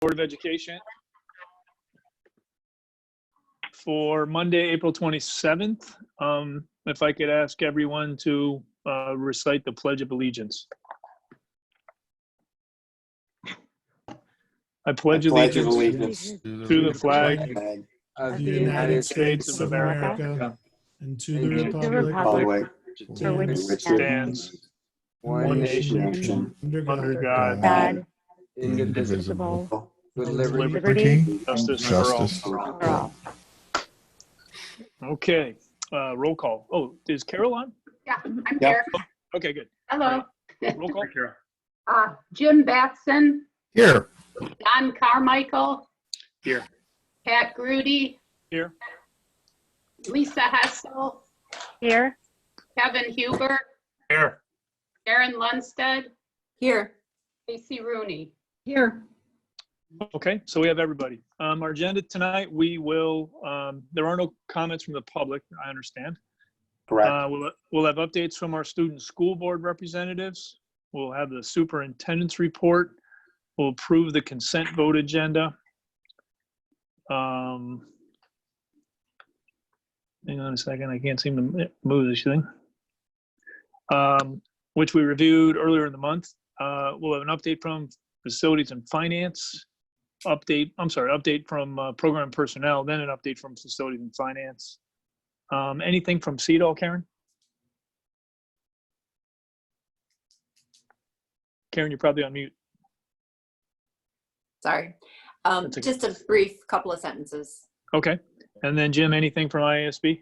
Board of Education for Monday, April 27th. If I could ask everyone to recite the Pledge of Allegiance. I pledge allegiance to the flag of the United States of America and to the republic for which it stands one nation under under God, God, indivisible, with liberty, justice for all. for all. Okay, roll call. Oh, is Carol on? Yeah, I'm here. Okay, good. Hello. Roll call, Carol. Jim Batson, Here. Don Carmichael. Here. Pat Grudy, Here. Lisa Hessel, Here, Kevin Huber, Here. Aaron Lundstedt, Here. Casey Rooney. Here. Okay, so we have everybody. Our agenda tonight, we will, there are no comments from the public, I understand. Correct. We'll have updates from our student school board representatives. We'll have the superintendent's report. We'll approve the consent vote agenda. Hang on a second, I can't seem to move this thing. Which we reviewed earlier in the month. We'll have an update from facilities and finance. Update from program personnel, then an update from facilities and finance. Anything from CEDAW, Karen? Karen, you're probably on mute. Sorry. okay. Just a brief couple of sentences. Okay. And then Jim, anything from IASB?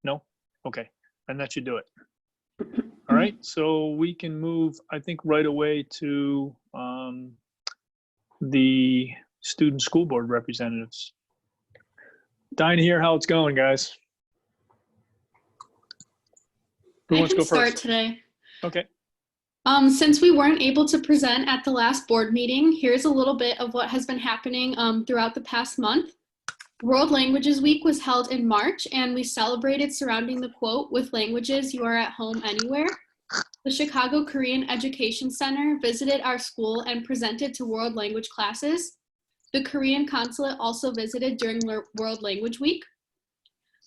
No? Okay. And that should do it. All right. So we can move, I think, right away to the student school board representatives. Dying to hear how it's going, guys. Who wants to go start first? Today. Okay. Since we weren't able to present at the last board meeting, here's a little bit of what has been happening throughout the past month. World Languages Week was held in March, and we celebrated surrounding the quote, "With languages, you are at home anywhere." The Chicago Korean Education Center visited our school and presented to world language classes. The Korean consulate also visited during World Language Week.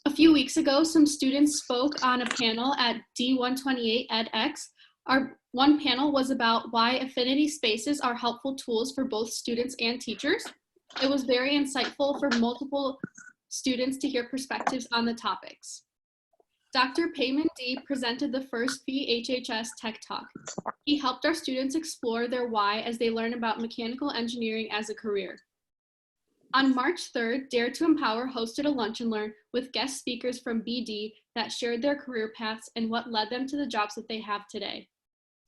A few weeks ago, some students spoke on a panel at D128 edX. Our one panel was about why affinity spaces are helpful tools for both students and teachers. It was very insightful for multiple students to hear perspectives on the topics. Dr. Payman D presented the first VHHS Tech Talk. He helped our students explore their why as they learn about mechanical engineering as a career. On March 3rd, Dare to Empower hosted a lunch and learn with guest speakers from BD that shared their career paths and what led them to the jobs that they have today.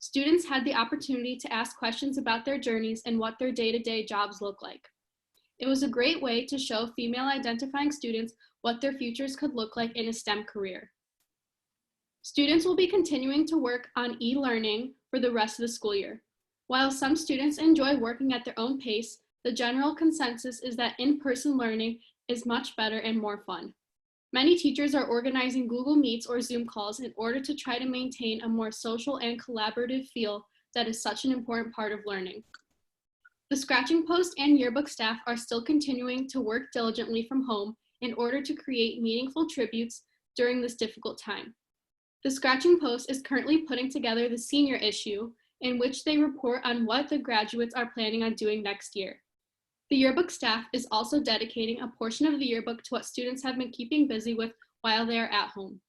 Students had the opportunity to ask questions about their journeys and what their day-to-day jobs look like. It was a great way to show female identifying students what their futures could look like in a STEM career. Students will be continuing to work on e-learning for the rest of the school year. While some students enjoy working at their own pace, the general consensus is that in-person learning is much better and more fun. Many teachers are organizing Google Meets or Zoom calls in order to try to maintain a more social and collaborative feel that is such an important part of learning. The Scratching Post and yearbook staff are still continuing to work diligently from home in order to create meaningful tributes during this difficult time. The Scratching Post is currently putting together the senior issue in which they report on what the graduates are planning on doing next year. The yearbook staff is also dedicating a portion of the yearbook to what students have been keeping busy with while they are at home.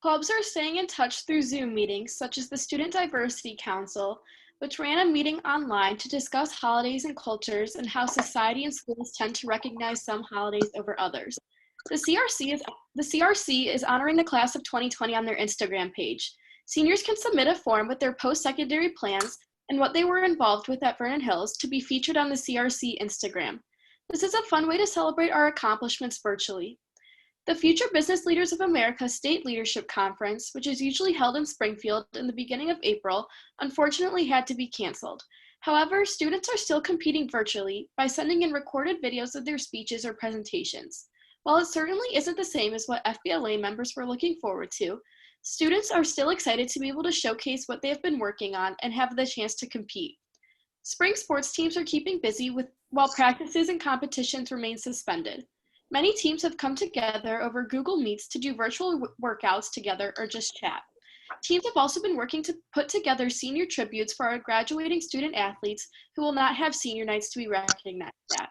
Clubs are staying in touch through Zoom meetings, such as the Student Diversity Council, which ran a meeting online to discuss holidays and cultures and how society and schools tend to recognize some holidays over others. The CRC is honoring the class of 2020 on their Instagram page. Seniors can submit a form with their post-secondary plans and what they were involved with at Vernon Hills to be featured on the CRC Instagram. This is a fun way to celebrate our accomplishments virtually. The Future Business Leaders of America State Leadership Conference, which is usually held in Springfield in the beginning of April, unfortunately had to be canceled. However, students are still competing virtually by sending in recorded videos of their speeches or presentations. While it certainly isn't the same as what FBLA members were looking forward to, students are still excited to be able to showcase what they have been working on and have the chance to compete. Spring sports teams are keeping busy while practices and competitions remain suspended. Many teams have come together over Google Meets to do virtual workouts together or just chat. Teams have also been working to put together senior tributes for our graduating student athletes who will not have senior nights to be recognized at.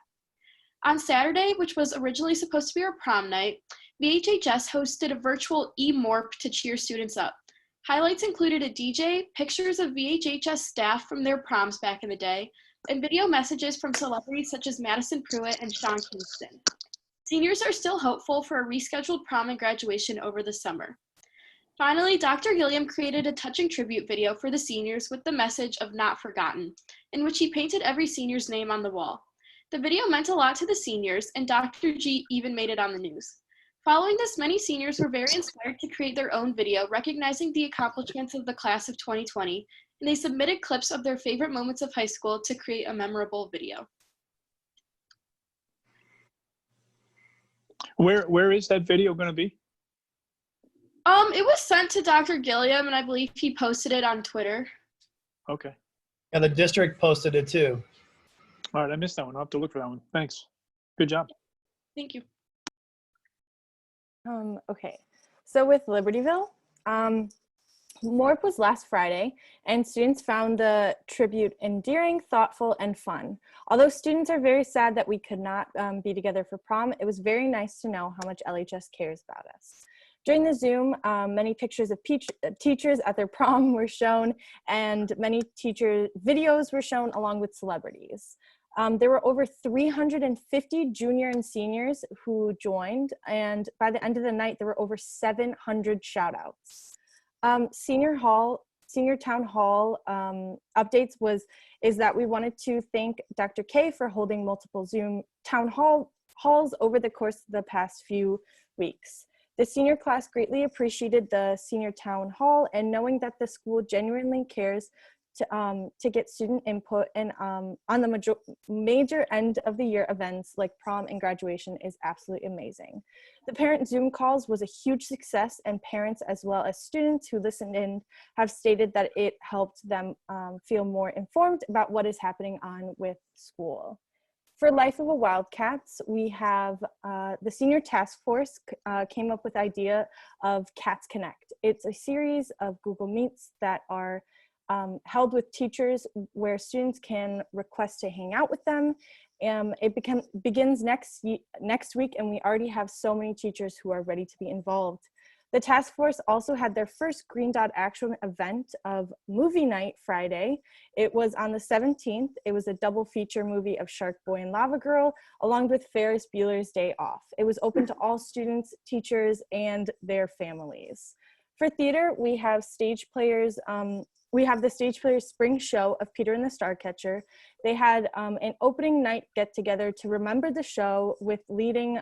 On Saturday, which was originally supposed to be our prom night, VHHS hosted a virtual e-morp to cheer students up. Highlights included a DJ, pictures of VHHS staff from their proms back in the day, and video messages from celebrities such as Madison Pruitt and Sean Kingston. Seniors are still hopeful for a rescheduled prom and graduation over the summer. Finally, Dr. Gilliam created a touching tribute video for the seniors with the message of "Not Forgotten," in which he painted every senior's name on the wall. The video meant a lot to the seniors, and Dr. G even made it on the news. Following this, many seniors were very inspired to create their own video recognizing the accomplishments of the class of 2020, and they submitted clips of their favorite moments of high school to create a memorable video. Where is that video going to be? It was sent to Dr. Gilliam, and I believe he posted it on Twitter. Okay. And the district posted it too. All right, I missed that one. I'll have to look for that one. Thanks. Good job. Thank you. Okay, so with Libertyville, MORP was last Friday, and students found the tribute endearing, thoughtful, and fun. Although students are very sad that we could not be together for prom, it was very nice to know how much LHS cares about us. During the Zoom, many pictures of teachers at their prom were shown, and many teacher videos were shown along with celebrities. There were over 350 junior and seniors who joined, and by the end of the night, there were over 700 shout outs. Senior town hall updates is that we wanted to thank Dr. K for holding multiple Zoom town halls over the course of the past few weeks. The senior class greatly appreciated the senior town hall, and knowing that the school genuinely cares to get student input and on the major end of the year events like prom and graduation is absolutely amazing. The parent Zoom calls was a huge success, and parents as well as students who listened in have stated that it helped them feel more informed about what is happening on with school. For Life of a Wildcats, we have the senior task force came up with the idea of Cats Connect. It's a series of Google Meets that are held with teachers where students can request to hang out with them. It begins next week, and we already have so many teachers who are ready to be involved. The task force also had their first Green Dot Action event of Movie Night Friday. It was on the 17th. It was a double feature movie of Shark Boy and Lava Girl, along with Ferris Bueller's Day Off. It was open to all students, teachers, and their families. For theater, we have stage players. We have the Stage Players Spring Show of Peter and the Starcatcher. They had an opening night get together to remember the show with leading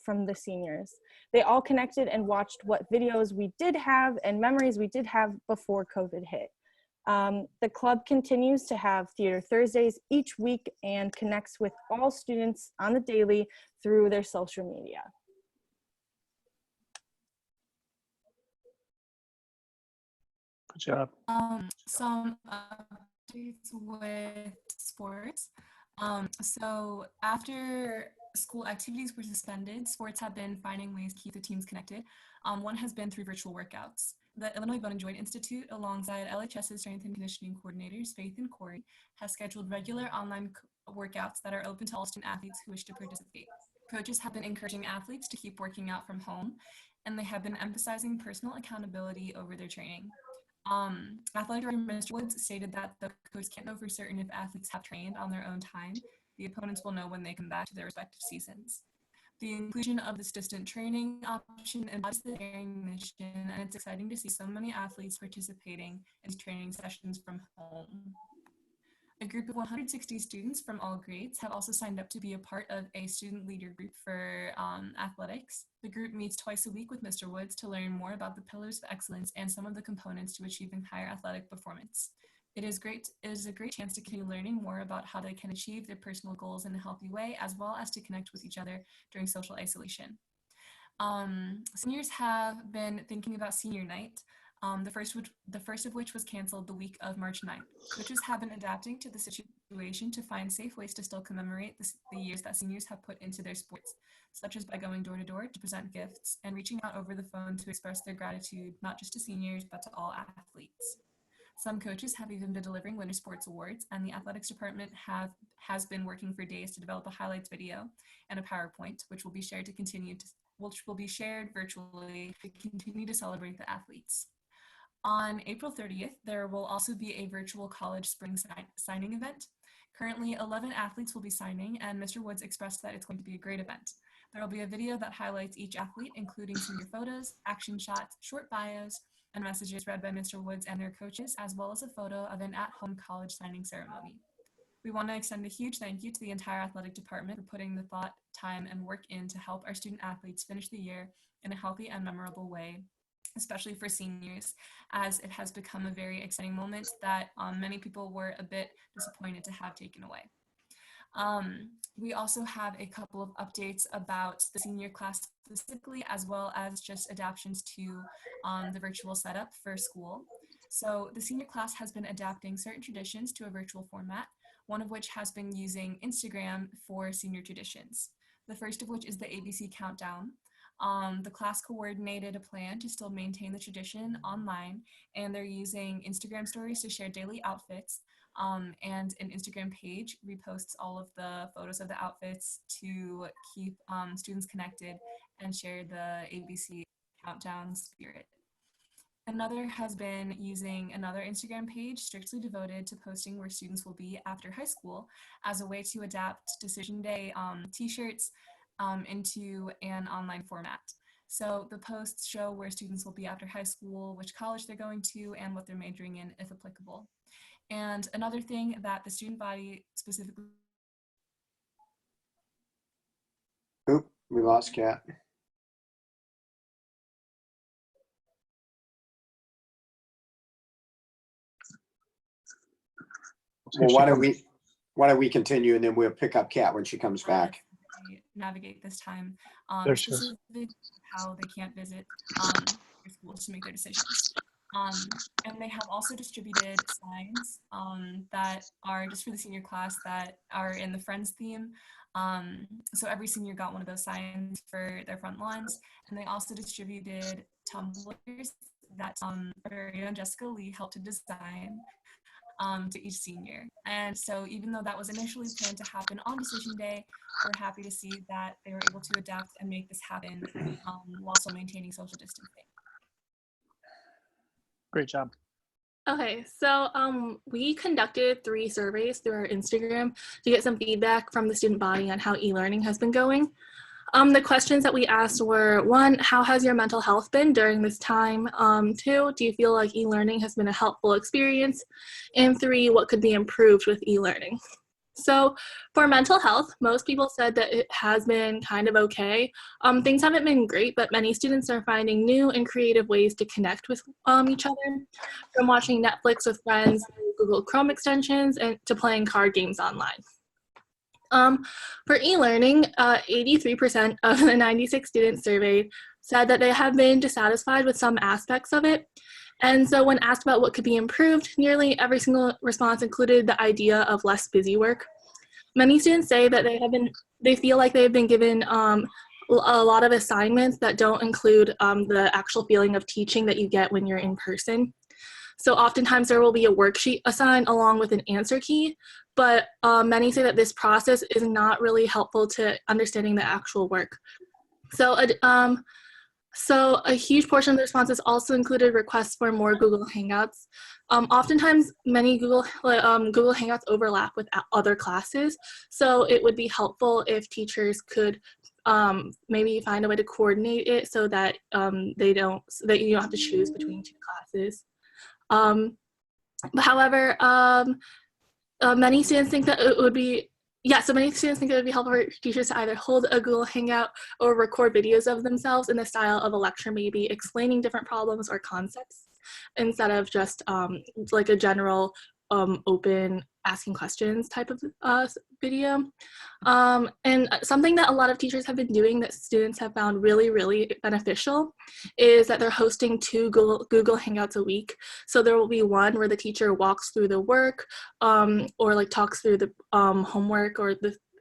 from the seniors. They all connected and watched what videos we did have and memories we did have before COVID hit. The club continues to have Theater Thursdays each week and connects with all students on the daily through their social media. Good job. Some updates with sports. So after school activities were suspended, sports have been finding ways to keep the teams connected. One has been through virtual workouts. The Illinois Bone and Joint Institute, alongside LHS's strength and conditioning coordinators, Faith and Corey, has scheduled regular online workouts that are open to all student athletes who wish to participate. Coaches have been encouraging athletes to keep working out from home, and they have been emphasizing personal accountability over their training. Athletic director Mr. Woods stated that the coaches can't know for certain if athletes have trained on their own time. The opponents will know when they come back to their respective seasons. The inclusion of this distant training option embodies the daring mission, and it's exciting to see so many athletes participating in these training sessions from home. A group of 160 students from all grades have also signed up to be a part of a student leader group for athletics. The group meets twice a week with Mr. Woods to learn more about the pillars of excellence and some of the components to achieving higher athletic performance. It is a great chance to continue learning more about how they can achieve their personal goals in a healthy way, as well as to connect with each other during social isolation. Seniors have been thinking about senior night. the first of which was canceled the week of March 9th. Coaches have been adapting to the situation to find safe ways to still commemorate the years that seniors have put into their sports, such as by going door to door to present gifts and reaching out over the phone to express their gratitude, not just to seniors, but to all athletes. Some coaches have even been delivering winter sports awards, and the athletics department has been working for days to develop a highlights video and a PowerPoint, which will be shared virtually to continue to celebrate the athletes. On April 30th, there will also be a virtual college spring signing event. Currently, 11 athletes will be signing, and Mr. Woods expressed that it's going to be a great event. There will be a video that highlights each athlete, including senior photos, action shots, short bios, and messages read by Mr. Woods and their coaches, as well as a photo of an at-home college signing ceremony. We want to extend a huge thank you to the entire athletic department for putting the thought, time, and work in to help our student athletes finish the year in a healthy and memorable way, especially for seniors, as it has become a very exciting moment that many people were a bit disappointed to have taken away. We also have a couple of updates about the senior class specifically, as well as just adaptations to the virtual setup for school. So the senior class has been adapting certain traditions to a virtual format, one of which has been using Instagram for senior traditions. The first of which is the ABC countdown. The class coordinated a plan to still maintain the tradition online, and they're using Instagram stories to share daily outfits, and an Instagram page reposts all of the photos of the outfits to keep students connected and share the ABC countdown spirit. Another has been using another Instagram page strictly devoted to posting where students will be after high school as a way to adapt Decision Day t-shirts into an online format. So the posts show where students will be after high school, which college they're going to, and what they're majoring in if applicable. And another thing that the student body specifically... Oop, we lost Kat. Well, why don't we continue, and then we'll pick up Kat when she comes back. Navigate this time. There This she is. is how they can't visit their schools to make their decisions. And they have also distributed signs that are just for the senior class that are in the Friends theme. So every senior got one of those signs for their front lawns, and they also distributed tumblers that Maria and Jessica Lee helped to design to each senior. And so even though that was initially planned to happen on Decision Day, we're happy to see that they were able to adapt and make this happen while still maintaining social distancing. Great job. Okay, so we conducted 3 surveys through our Instagram to get some feedback from the student body on how e-learning has been going. The questions that we asked were, 1, how has your mental health been during this time? 2, do you feel like e-learning has been a helpful experience? And 3, what could be improved with e-learning? So for mental health, most people said that it has been kind of okay. Things haven't been great, but many students are finding new and creative ways to connect with each other, from watching Netflix with friends, Google Chrome extensions, and to playing card games online. For e-learning, 83% of the 96 students surveyed said that they have been dissatisfied with some aspects of it. And so when asked about what could be improved, nearly every single response included the idea of less busy work. Many students say that they feel like they've been given a lot of assignments that don't include the actual feeling of teaching that you get when you're in person. So oftentimes there will be a worksheet assigned along with an answer key, but many say that this process is not really helpful to understanding the actual work. So a huge portion of the responses also included requests for more Google Hangouts. Oftentimes, many Google Hangouts overlap with other classes, so it would be helpful if teachers could maybe find a way to coordinate it so that you don't have to choose between 2 classes. However, many students think that it would be helpful for teachers to either hold a Google Hangout or record videos of themselves in the style of a lecture, maybe explaining different problems or concepts, instead of just like a general open asking questions type of video. And something that a lot of teachers have been doing that students have found really, really beneficial is that they're hosting 2 Google Hangouts a week. So there will be one where the teacher walks through the work or like talks through the homework or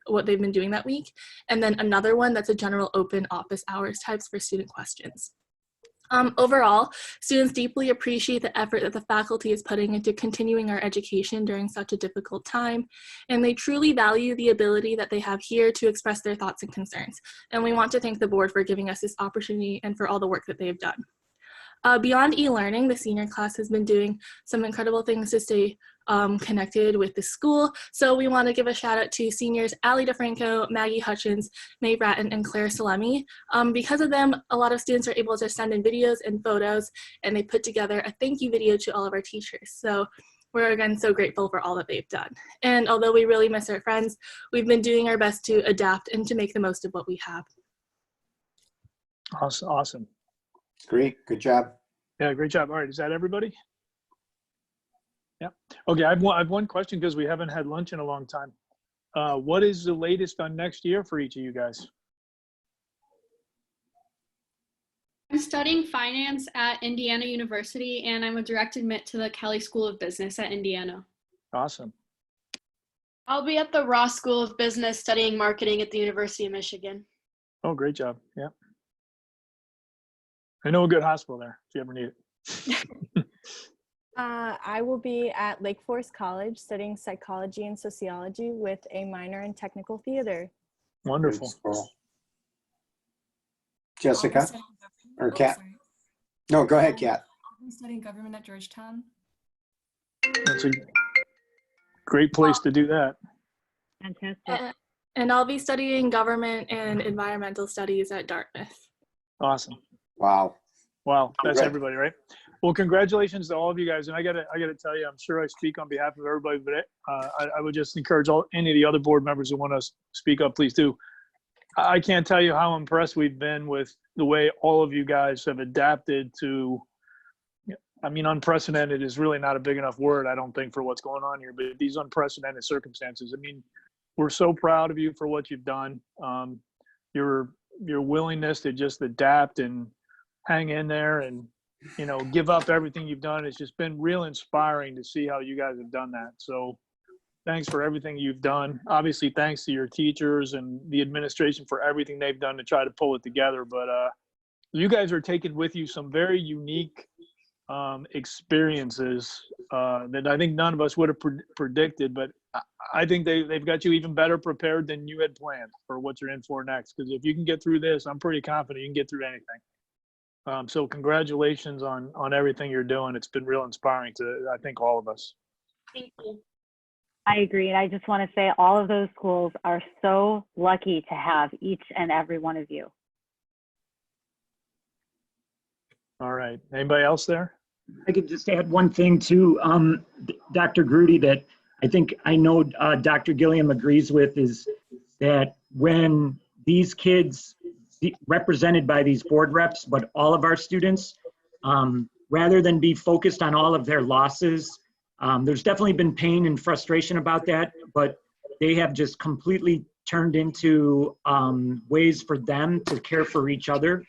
what they've been doing that week. And then another one that's a general open office hours types for student questions. Overall, students deeply appreciate the effort that the faculty is putting into continuing our education during such a difficult time, and they truly value the ability that they have here to express their thoughts and concerns. And we want to thank the board for giving us this opportunity and for all the work that they've done. Beyond e-learning, the senior class has been doing some incredible things to stay connected with the school. So we want to give a shout out to seniors Ali DeFranco, Maggie Hutchins, Mae Bratton, and Claire Salemi. Because of them, a lot of students are able to send in videos and photos, and they put together a thank you video to all of our teachers. So we're again so grateful for all that they've done. And although we really miss our friends, we've been doing our best to adapt and to make the most of what we have. Awesome. Great, good job. Yeah, great job. All right, is that everybody? Yeah. Okay, I have one question because we haven't had lunch in a long time. What is the latest on next year for each of you guys? I'm studying finance at Indiana University, and I'm a direct admit to the Kelley School of Business at Indiana. Awesome. I'll be at the Ross School of Business studying marketing at the University of Michigan. Oh, great job. Yeah. I know a good hospital there if you ever need it. I will be at Lake Forest College studying psychology and sociology with a minor in technical theater. Wonderful. Jessica or Kat? No, go ahead, Kat. I'm studying government at Georgetown. That's a great place to do that. Fantastic. And I'll be studying government and environmental studies at Dartmouth. Awesome. Wow. Wow, that's Congrats. everybody, right? Well, congratulations to all of you guys. And I gotta tell you, I'm sure I speak on behalf of everybody, but I would just encourage any of the other board members who want to speak up, please do. I can't tell you how impressed we've been with the way all of you guys have adapted to, I mean, unprecedented is really not a big enough word, I don't think, for what's going on here, but these unprecedented circumstances. I mean, we're so proud of you for what you've done. Your willingness to just adapt and hang in there and, you know, give up everything you've done. It's just been real inspiring to see how you guys have done that. So thanks for everything you've done. Obviously, thanks to your teachers and the administration for everything they've done to try to pull it together. But you guys are taking with you some very unique experiences that I think none of us would have predicted. But I think they've got you even better prepared than you had planned for what you're in for next. Because if you can get through this, I'm pretty confident you can get through anything. So congratulations on everything you're doing. It's been real inspiring to, I think, all of us. Thank you. I agree. And I just want to say all of those schools are so lucky to have each and every one of you. All right. Anybody else there? I could just add one thing to Dr. Grudy that I know Dr. Gilliam agrees with, is that when these kids represented by these board reps, but all of our students, rather than be focused on all of their losses, there's definitely been pain and frustration about that, but they have just completely turned into ways for them to care for each other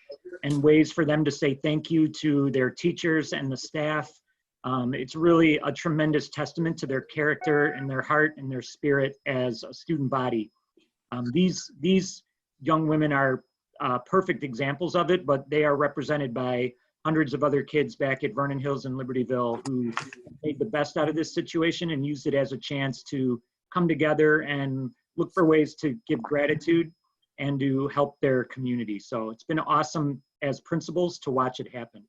and ways for them to say thank you to their teachers and the staff. It's really a tremendous testament to their character and their heart and their spirit as a student body. These young women are perfect examples of it, but they are represented by hundreds of other kids back at Vernon Hills and Libertyville who made the best out of this situation and used it as a chance to come together and look for ways to give gratitude and to help their community. So it's been awesome as principals to watch it happen.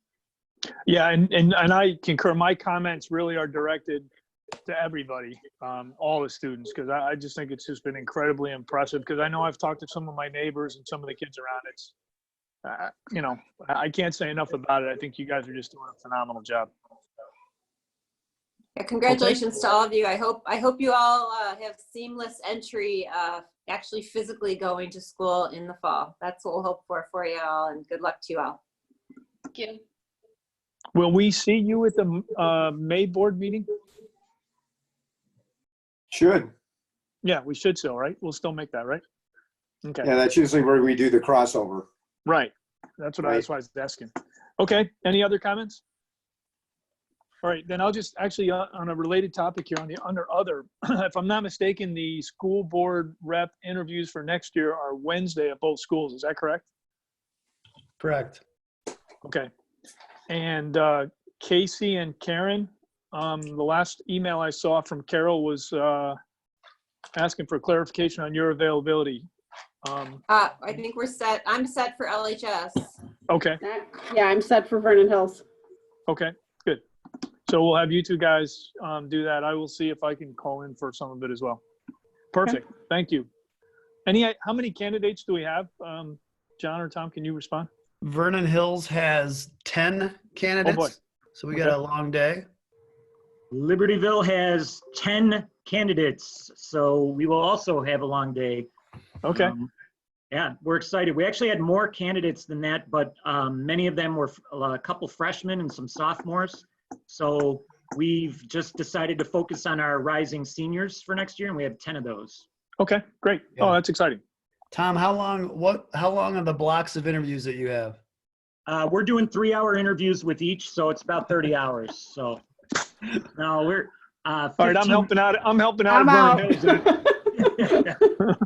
Yeah, and I concur. My comments really are directed to everybody, all the students, because I just think it's just been incredibly impressive. Because I know I've talked to some of my neighbors and some of the kids around. It's, you know, I can't say enough about it. I think you guys are just doing a phenomenal job. Yeah, congratulations to all of you. I hope you all have seamless entry, actually physically going to school in the fall. That's what we'll hope for you all, and good luck to you all. Thank you. Will we see you at the May board meeting? Should. Yeah, we should still, right? We'll still make that, right? Okay. Yeah, that's usually where we do the crossover. Right. That's what Right. that's why I was asking. Okay. Any other comments? All right, then I'll just actually on a related topic here under other, if I'm not mistaken, the school board rep interviews for next year are Wednesday at both schools. Is that correct? Correct. Okay. And Casey and Karen, the last email I saw from Carol was asking for clarification on your availability. I think we're set. I'm set for LHS. Okay. Yeah, I'm set for Vernon Hills. Okay, good. So we'll have you two guys do that. I will see if I can call in for some of it as well. Perfect. Thank you. How many candidates do we have? John or Tom, can you respond? Vernon Hills has 10 candidates. Oh boy. So we got a long day. Libertyville has 10 candidates, so we will also have a long day. Okay. Yeah, we're excited. We actually had more candidates than that, but many of them were a couple freshmen and some sophomores. So we've just decided to focus on our rising seniors for next year, and we have 10 of those. Okay, great. Yeah. Oh, that's exciting. How long are the blocks of interviews that you have? We're doing 3-hour interviews with each, so it's about 30 hours. So no, we're 15, all right, I'm helping out. I'm helping out. I'm at Vernon out. Hills.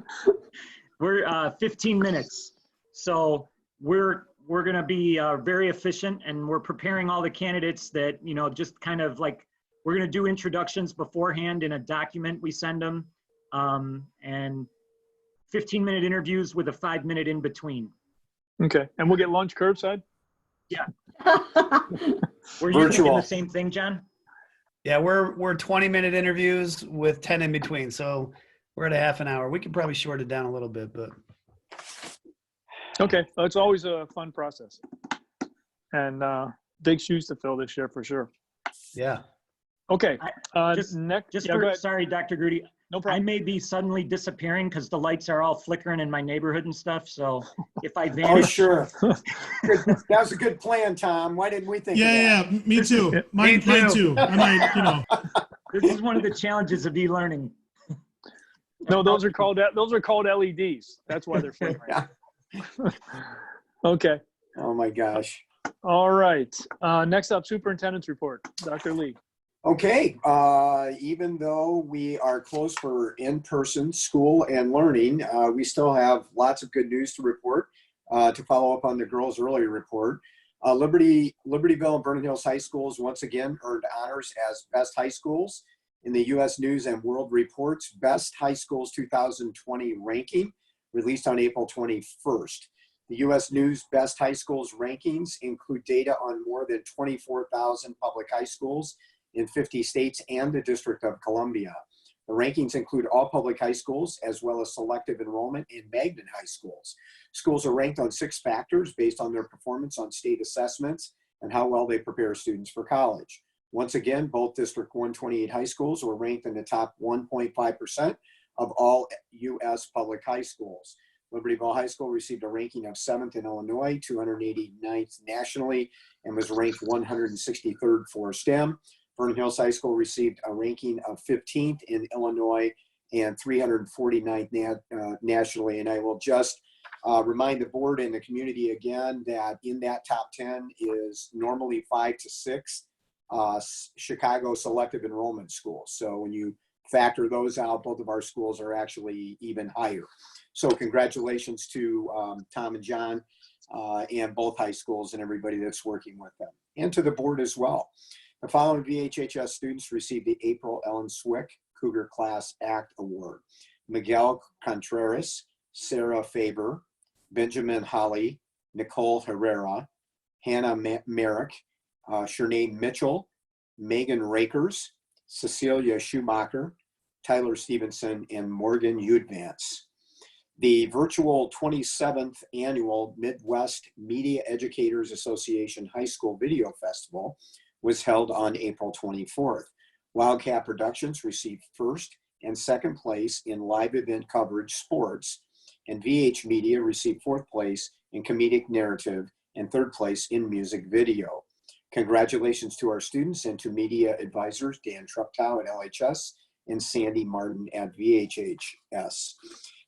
we're 15 minutes. So we're going to be very efficient, and we're preparing all the candidates that, just kind of like, we're going to do introductions beforehand in a document we send them, and 15-minute interviews with a 5-minute in between. Okay, and we'll get lunch curbside? Yeah. Were you thinking the same thing, John? Yeah, we're 20-minute interviews with 10 in between. So we're at a half an hour. We could probably short it down a little bit, but. Okay, well, it's always a fun process. And big shoes to fill this year for sure. Yeah. Okay, next. Sorry, Dr. Grudy. No problem. I may be suddenly disappearing because the lights are all flickering in my neighborhood and stuff. So if I vanish. Oh, sure. That was a good plan, Tom. Why didn't we think of that? Yeah, me too. Mine too. I might, This is one of the challenges of e-learning. No, those are called LEDs. That's why they're flickering. Okay. Oh my gosh. All right. Next up, superintendent's report. Dr. Lee. Okay, even though we are closed for in-person school and learning, we still have lots of good news to report. To follow up on the girls' earlier report, Libertyville and Vernon Hills High Schools once again earned honors as best high schools in the U.S. News and World Report's Best High Schools 2020 ranking, released on April 21st. The U.S. News Best High Schools rankings include data on more than 24,000 public high schools in 50 states and the District of Columbia. The rankings include all public high schools as well as selective enrollment in magnet high schools. Schools are ranked on 6 factors based on their performance on state assessments and how well they prepare students for college. Once again, both District 128 high schools were ranked in the top 1.5% of all U.S. public high schools. Libertyville High School received a ranking of 7th in Illinois, 289th nationally, and was ranked 163rd for STEM. Vernon Hills High School received a ranking of 15th in Illinois and 349th nationally. And I will just remind the board and the community again that in that top 10 is normally 5 to 6 Chicago selective enrollment schools. So when you factor those out, both of our schools are actually even higher. So congratulations to Tom and John and both high schools and everybody that's working with them, and to the board as well. The following VHHS students received the April Ellen Swick Cougar Class Act Award: Miguel Contreras, Sarah Faber, Benjamin Holly, Nicole Herrera, Hannah Merrick, Shernay Mitchell, Megan Rakers, Cecilia Schumacher, Tyler Stevenson, and Morgan Udvance. The virtual 27th Annual Midwest Media Educators Association High School Video Festival was held on April 24th. Wildcat Productions received first and second place in live event coverage sports, and VH Media received fourth place in comedic narrative and third place in music video. Congratulations to our students and to media advisors Dan Treptow at LHS and Sandy Martin at VHHS.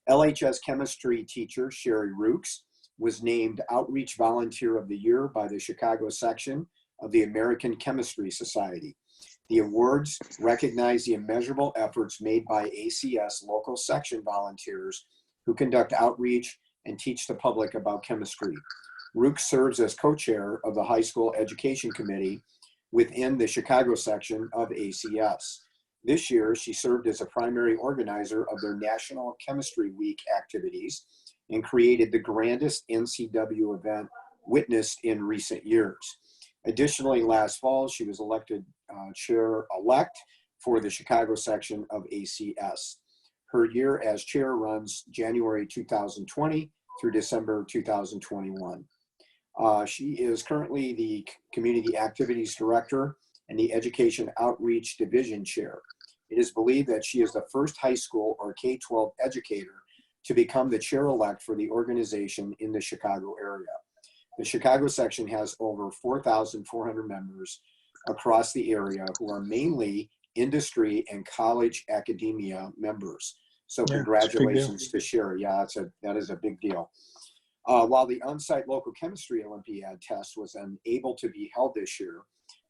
LHS chemistry teacher Sherry Rooks was named Outreach Volunteer of the Year by the Chicago section of the American Chemistry Society. The awards recognize the immeasurable efforts made by ACS local section volunteers who conduct outreach and teach the public about chemistry. Rooks serves as co-chair of the High School Education Committee within the Chicago section of ACS. This year, she served as a primary organizer of their National Chemistry Week activities and created the grandest NCW event witnessed in recent years. Additionally, last fall, she was elected chair-elect for the Chicago section of ACS. Her year as chair runs January 2020 through December 2021. She is currently the Community Activities Director and the Education Outreach Division Chair. It is believed that she is the first high school or K-12 educator to become the chair-elect for the organization in the Chicago area. The Chicago section has over 4,400 members across the area who are mainly industry and college academia members. So Yeah, congratulations to Sherry. Yeah, that is a big deal. While the on-site local chemistry Olympiad test was unable to be held this year,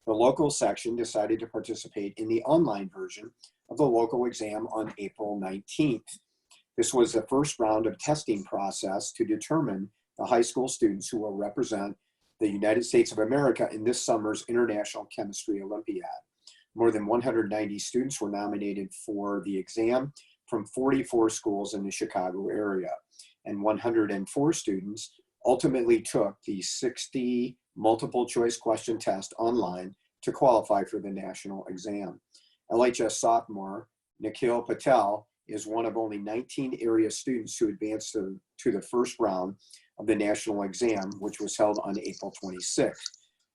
the local section decided to participate in the online version of the local exam on April 19th. This was the first round of testing process to determine the high school students who will represent the United States of America in this summer's International Chemistry Olympiad. More than 190 students were nominated for the exam from 44 schools in the Chicago area, and 104 students ultimately took the 60 multiple choice question test online to qualify for the national exam. LHS sophomore Nikhil Patel is one of only 19 area students who advanced to the first round of the national exam, which was held on April 26th.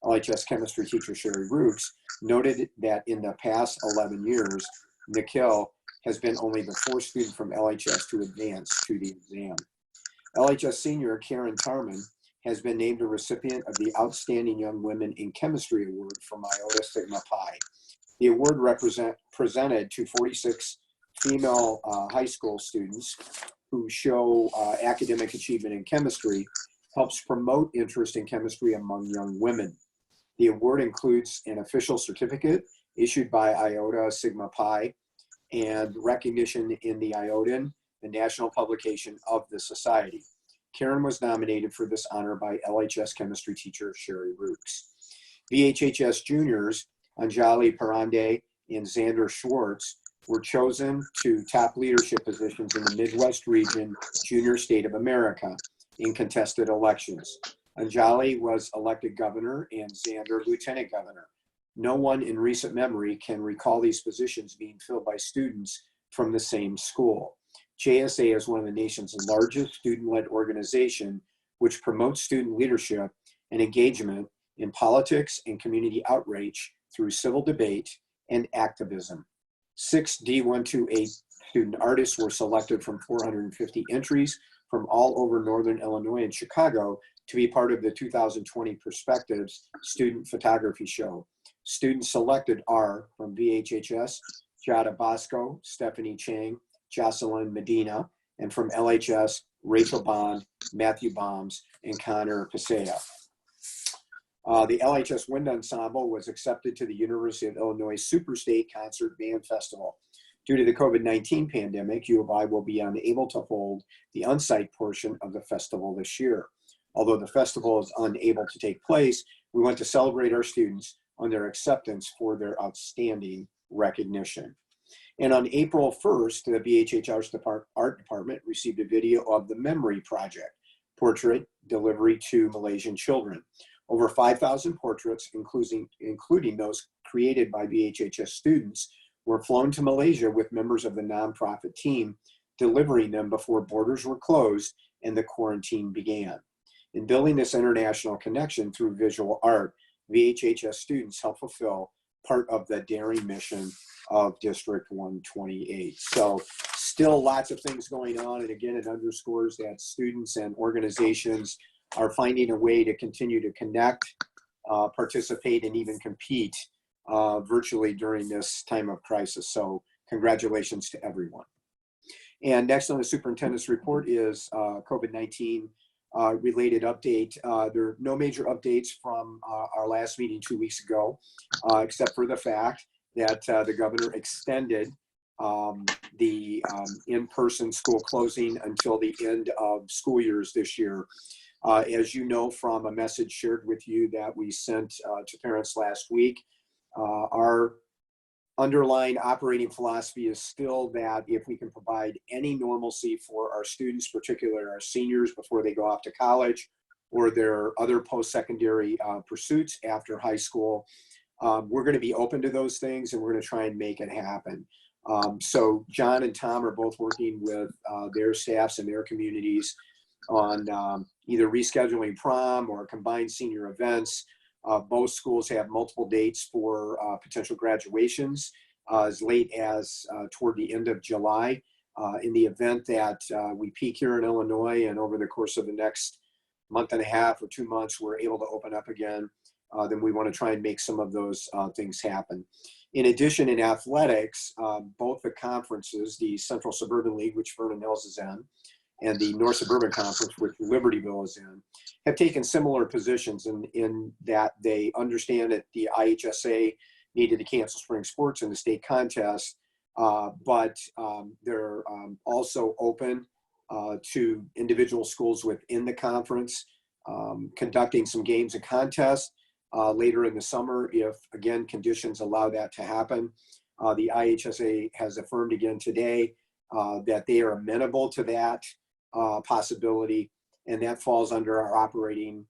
LHS chemistry teacher Sherry Rooks noted that in the past 11 years, Nikhil has been only the fourth student from LHS to advance to the exam. LHS senior Karen Tarman has been named a recipient of the Outstanding Young Women in Chemistry Award from Iota Sigma Pi. The award presented to 46 female high school students who show academic achievement in chemistry helps promote interest in chemistry among young women. The award includes an official certificate issued by Iota Sigma Pi and recognition in the Iotan, the national publication of the society. Karen was nominated for this honor by LHS chemistry teacher Sherry Rooks. VHHS juniors Anjali Parande and Xander Schwartz were chosen to top leadership positions in the Midwest region junior state of America in contested elections. Anjali was elected governor and Xander lieutenant governor. No one in recent memory can recall these positions being filled by students from the same school. JSA is one of the nation's largest student-led organization, which promotes student leadership and engagement in politics and community outreach through civil debate and activism. 6 D128 student artists were selected from 450 entries from all over Northern Illinois and Chicago to be part of the 2020 Perspectives Student Photography Show. Students selected are from VHHS, Jada Bosco, Stephanie Chang, Jocelyn Medina, and from LHS, Rachel Bond, Matthew Bombs, and Connor Pasea. The LHS Wind Ensemble was accepted to the University of Illinois Superstate Concert Band Festival. Due to the COVID-19 pandemic, U of I will be unable to hold the on-site portion of the festival this year. Although the festival is unable to take place, we want to celebrate our students on their acceptance for their outstanding recognition. And on April 1st, the VHH Art Department received a video of the Memory Project, portrait delivery to Malaysian children. Over 5,000 portraits, including those created by VHHS students, were flown to Malaysia with members of the nonprofit team, delivering them before borders were closed and the quarantine began. In building this international connection through visual art, VHHS students help fulfill part of the daring mission of District 128. So still lots of things going on. And again, it underscores that students and organizations are finding a way to continue to connect, participate, and even compete virtually during this time of crisis. So congratulations to everyone. And next on the superintendent's report is COVID-19 related update. There are no major updates from our last meeting 2 weeks ago, except for the fact that the governor extended the in-person school closing until the end of school years this year. As you know from a message shared with you that we sent to parents last week, our underlying operating philosophy is still that if we can provide any normalcy for our students, particularly our seniors before they go off to college or their other post-secondary pursuits after high school, we're going to be open to those things and we're going to try and make it happen. So John and Tom are both working with their staffs and their communities on either rescheduling prom or combined senior events. Both schools have multiple dates for potential graduations as late as toward the end of July. In the event that we peak here in Illinois and over the course of the next month and a half or 2 months, we're able to open up again, then we want to try and make some of those things happen. In addition, in athletics, both the conferences, the Central Suburban League, which Vernon Hills is in, and the North Suburban Conference, which Libertyville is in, have taken similar positions in that they understand that the IHSA needed to cancel spring sports in the state contest, but they're also open to individual schools within the conference conducting some games and contests later in the summer if, again, conditions allow that to happen. The IHSA has affirmed again today that they are amenable to that possibility, and that falls under our operating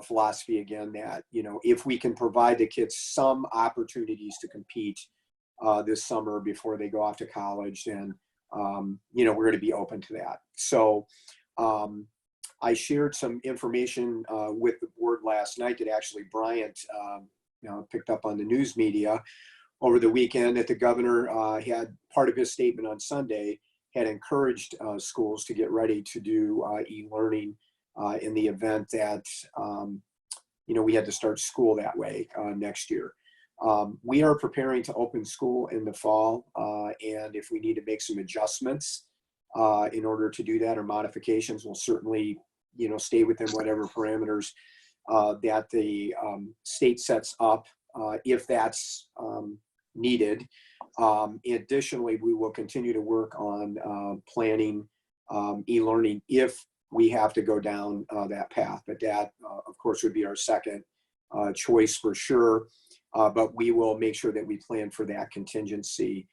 philosophy again that, you know, if we can provide the kids some opportunities to compete this summer before they go off to college, then, you know, we're going to be open to that. So I shared some information with the board last night that actually Bryant you know, picked up on the news media over the weekend, that the governor had part of his statement on Sunday had encouraged schools to get ready to do e-learning in the event that, you know, we had to start school that way next year. We are preparing to open school in the fall, and if we need to make some adjustments in order to do that or modifications, we'll certainly, you know, stay within whatever parameters that the state sets up if that's needed. Additionally, we will continue to work on planning e-learning if we have to go down that path. But that, of course, would be our second choice for sure. But we will make sure that we plan for that contingency.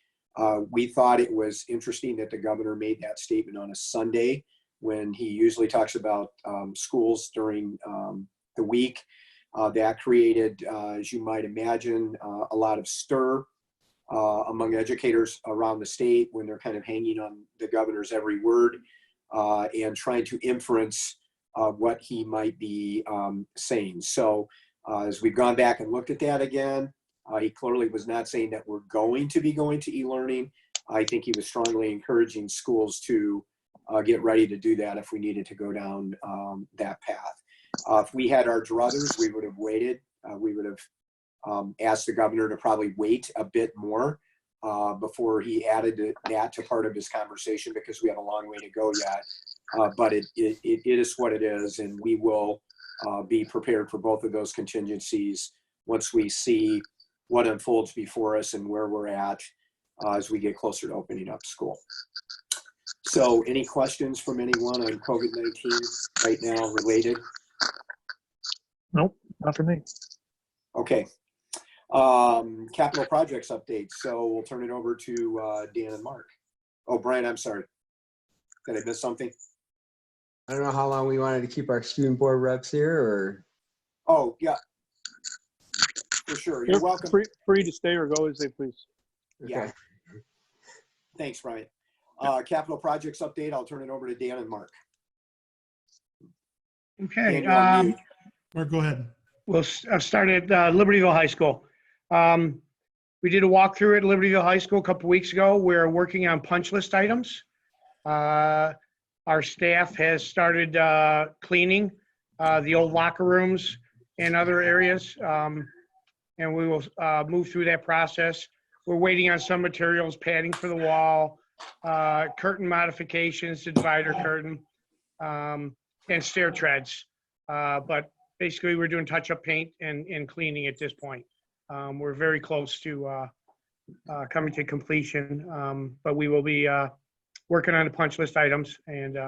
We thought it was interesting that the governor made that statement on a Sunday when he usually talks about schools during the week. That created, as you might imagine, a lot of stir among educators around the state when they're kind of hanging on the governor's every word and trying to inference what he might be saying. So as we've gone back and looked at that again, he clearly was not saying that we're going to be going to e-learning. I think he was strongly encouraging schools to get ready to do that if we needed to go down that path. If we had our druthers, we would have waited. We would have asked the governor to probably wait a bit more before he added that to part of his conversation, because we have a long way to go yet. But it is what it is, and we will be prepared for both of those contingencies once we see what unfolds before us and where we're at as we get closer to opening up school. So any questions from anyone on COVID-19 right now related? Nope, not for me. Okay. Capital projects updates. So we'll turn it over to Dan and Mark. Oh, Brian, I'm sorry. Did I miss something? I don't know how long we wanted to keep our student board reps here, or. Oh, yeah. For sure. You're welcome. Free to stay or go as they please. Yeah. Okay. Thanks, Brian. Capital projects update. I'll turn it over to Dan and Mark. Okay. Dan, you're on mute. Mark, go ahead. We'll start at Libertyville High School. We did a walkthrough at Libertyville High School a couple weeks ago. We're working on punch list items. Our staff has started cleaning the old locker rooms and other areas, and we will move through that process. We're waiting on some materials, padding for the wall, curtain modifications, the divider curtain, and stair treads. But basically, we're doing touch-up paint and cleaning at this point. We're very close to coming to completion, but we will be working on the punch list items, and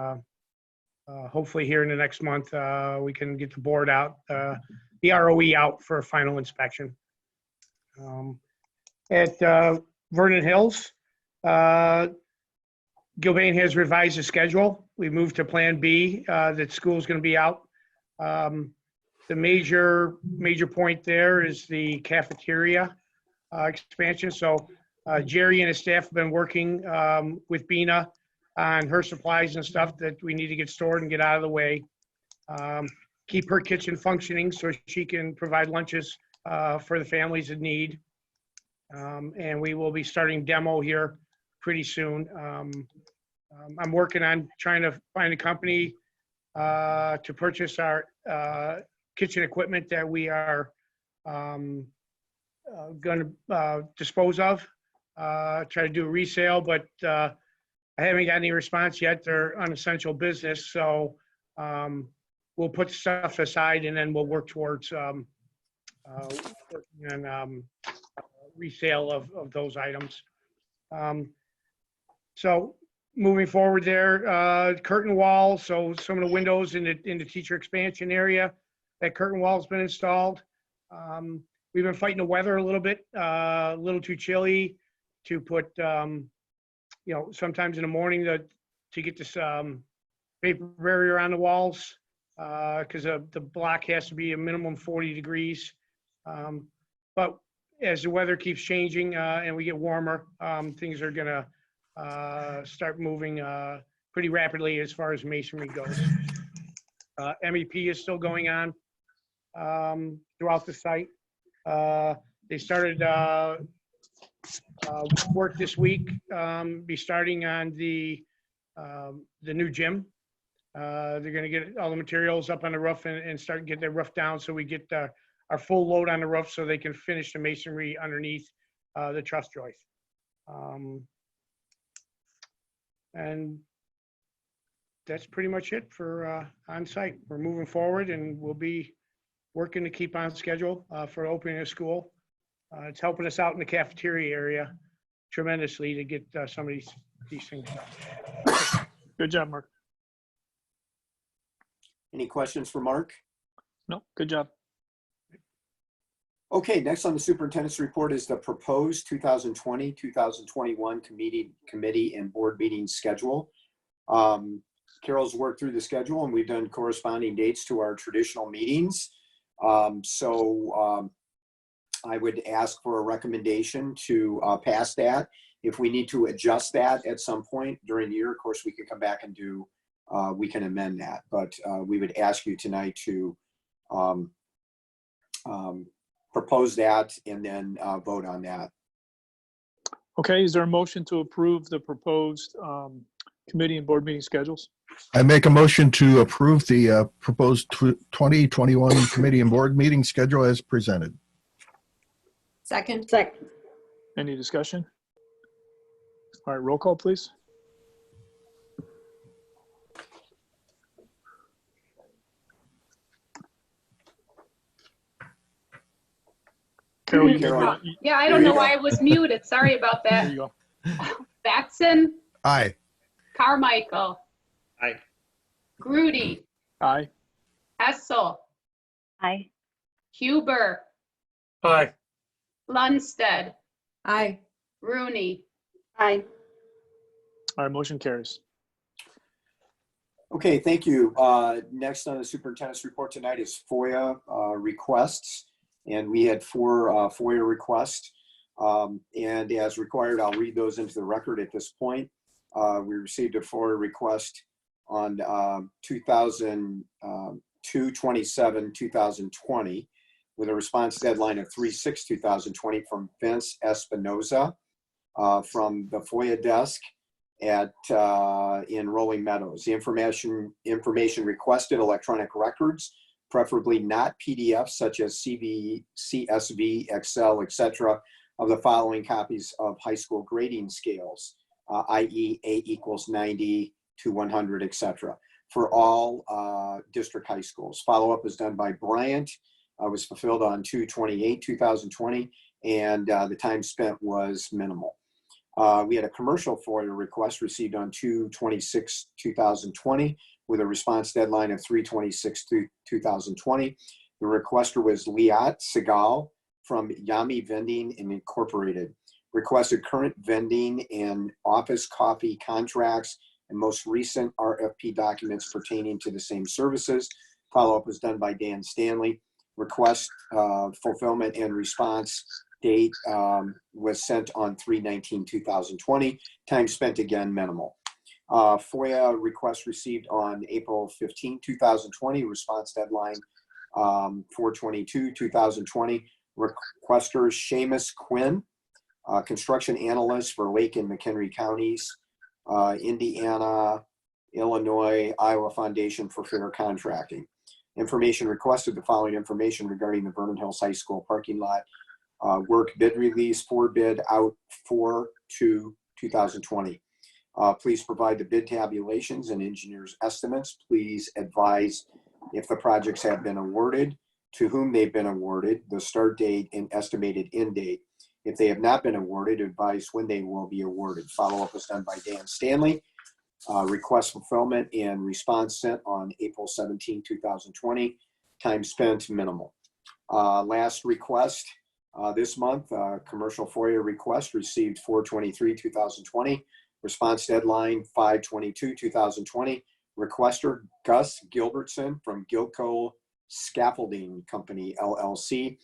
hopefully here in the next month, we can get the board out, the ROE out for a final inspection. At Vernon Hills, Gilbane has revised the schedule. We moved to Plan B, that school's going to be out. The major point there is the cafeteria expansion. So Jerry and his staff have been working with Bina on her supplies and stuff that we need to get stored and get out of the way. Keep her kitchen functioning so she can provide lunches for the families in need. And we will be starting demo here pretty soon. I'm working on trying to find a company to purchase our kitchen equipment that we are going to dispose of, try to do a resale, but I haven't got any response yet. They're unessential business, so we'll put stuff aside and then we'll work towards working on resale of those items. So moving forward there, curtain wall, so some of the windows in the teacher expansion area, that curtain wall has been installed. We've been fighting the weather a little bit, a little too chilly to put, you know, sometimes in the morning to get this vapor barrier on the walls, because the block has to be a minimum 40 degrees. But as the weather keeps changing and we get warmer, things are gonna start moving pretty rapidly as far as masonry goes. MEP is still going on throughout the site. They started work this week, be starting on the new gym. They're gonna get all the materials up on the roof and start getting the roof down so we get our full load on the roof so they can finish the masonry underneath the truss joist. And that's pretty much it for on site. We're moving forward and we'll be working to keep on schedule for opening a school. It's helping us out in the cafeteria area tremendously to get some of these things done. Good job, Mark. Any questions for Mark? No, good job. Okay, next on the superintendent's report is the proposed 2020-2021 committee and board meeting schedule. Carol's worked through the schedule and we've done corresponding dates to our traditional meetings. I would ask for a recommendation to pass that. If we need to adjust that at some point during the year, of course, we can come back and do, we can amend that. But we would ask you tonight to propose that and then vote on that. Okay, is there a motion to approve the proposed committee and board meeting schedules? I make a motion to approve the proposed 2021 committee and board meeting schedule as presented. Second. Any discussion? All right, roll call, please. Carol, you Carol. Yeah, I don't know why I was muted. Sorry about There that. you go. Batson, Aye. Carmichael. Aye. Grudy, Aye. Hessel, Aye. Huber, Aye. Lundstedt, Aye. Rooney. Aye. All right, motion carries. Okay, thank you. Next on the superintendent's report tonight is FOIA requests. And we had 4 FOIA requests. And as required, I'll read those into the record at this point. We received a FOIA request on 2/27/2020 with a response deadline of 3/6/2020 from Vince Espinoza from the FOIA desk at in Rolling Meadows. The information requested electronic records, preferably not PDFs such as CV, CSV, Excel, etc., of the following copies of high school grading scales, i.e. A equals 90 to 100, etc., for all district high schools. Follow-up was done by Bryant, was fulfilled on 2/28/2020, and the time spent was minimal. We had a commercial FOIA request received on 2/26/2020 with a response deadline of 3/26/2020. The requester was Liat Segal from Yami Vending Incorporated. Requested current vending and office coffee contracts and most recent RFP documents pertaining to the same services. Follow-up was done by Dan Stanley. Request fulfillment and response date was sent on 3/19/2020. Time spent, again, minimal. FOIA request received on April 15, 2020. Response deadline 4/22/2020. Requester Seamus Quinn, construction analyst for Lake and McHenry counties, Indiana, Illinois, Iowa Foundation for Fair Contracting. Information requested: the following information regarding the Vernon Hills High School parking lot work bid release for bid out 4/2/2020. Please provide the bid tabulations and engineers' estimates. Please advise if the projects have been awarded, to whom they've been awarded, the start date and estimated end date. If they have not been awarded, advise when they will be awarded. Follow-up was done by Dan Stanley. Request fulfillment and response sent on April 17, 2020. Time spent, minimal. Last request this month, commercial FOIA request received 4/23/2020. Response deadline 5/22/2020. Requester Gus Gilbertson from Gilco Scaffolding Company, LLC.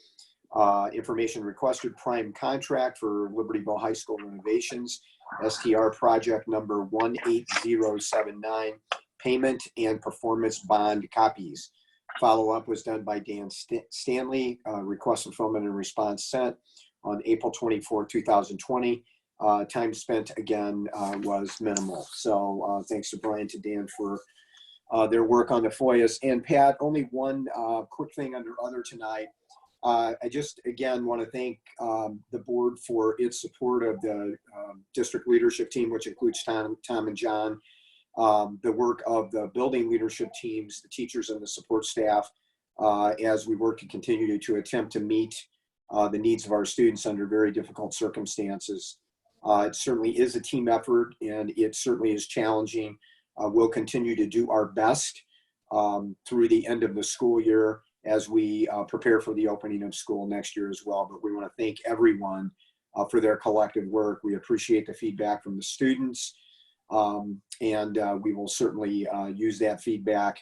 Information requested: prime contract for Libertyville High School renovations, STR project number 18079, payment and performance bond copies. Follow-up was done by Dan Stanley. Request fulfillment and response sent on April 24, 2020. Time spent, again, was minimal. So thanks to Brian and Dan for their work on the FOIAs. And Pat, only one quick thing under other tonight. I just, again, want to thank the board for its support of the district leadership team, which includes Tom and John, the work of the building leadership teams, the teachers and the support staff, as we work to continue to attempt to meet the needs of our students under very difficult circumstances. It certainly is a team effort, and it certainly is challenging. We'll continue to do our best through the end of the school year as we prepare for the opening of school next year as well. But we want to thank everyone for their collective work. We appreciate the feedback from the students, and we will certainly use that feedback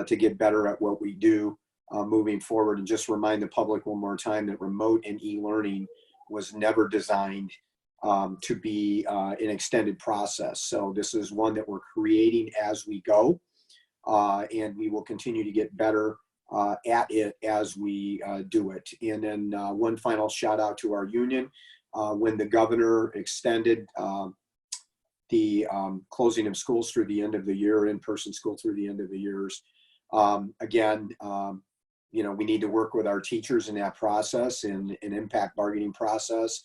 to get better at what we do moving forward. And just remind the public one more time that remote and e-learning was never designed to be an extended process. So this is one that we're creating as we go, and we will continue to get better at it as we do it. And then one final shout out to our union. When the governor extended the closing of schools through the end of the year, in-person school through the end of the years, again, you know, we need to work with our teachers in that process and an impact bargaining process.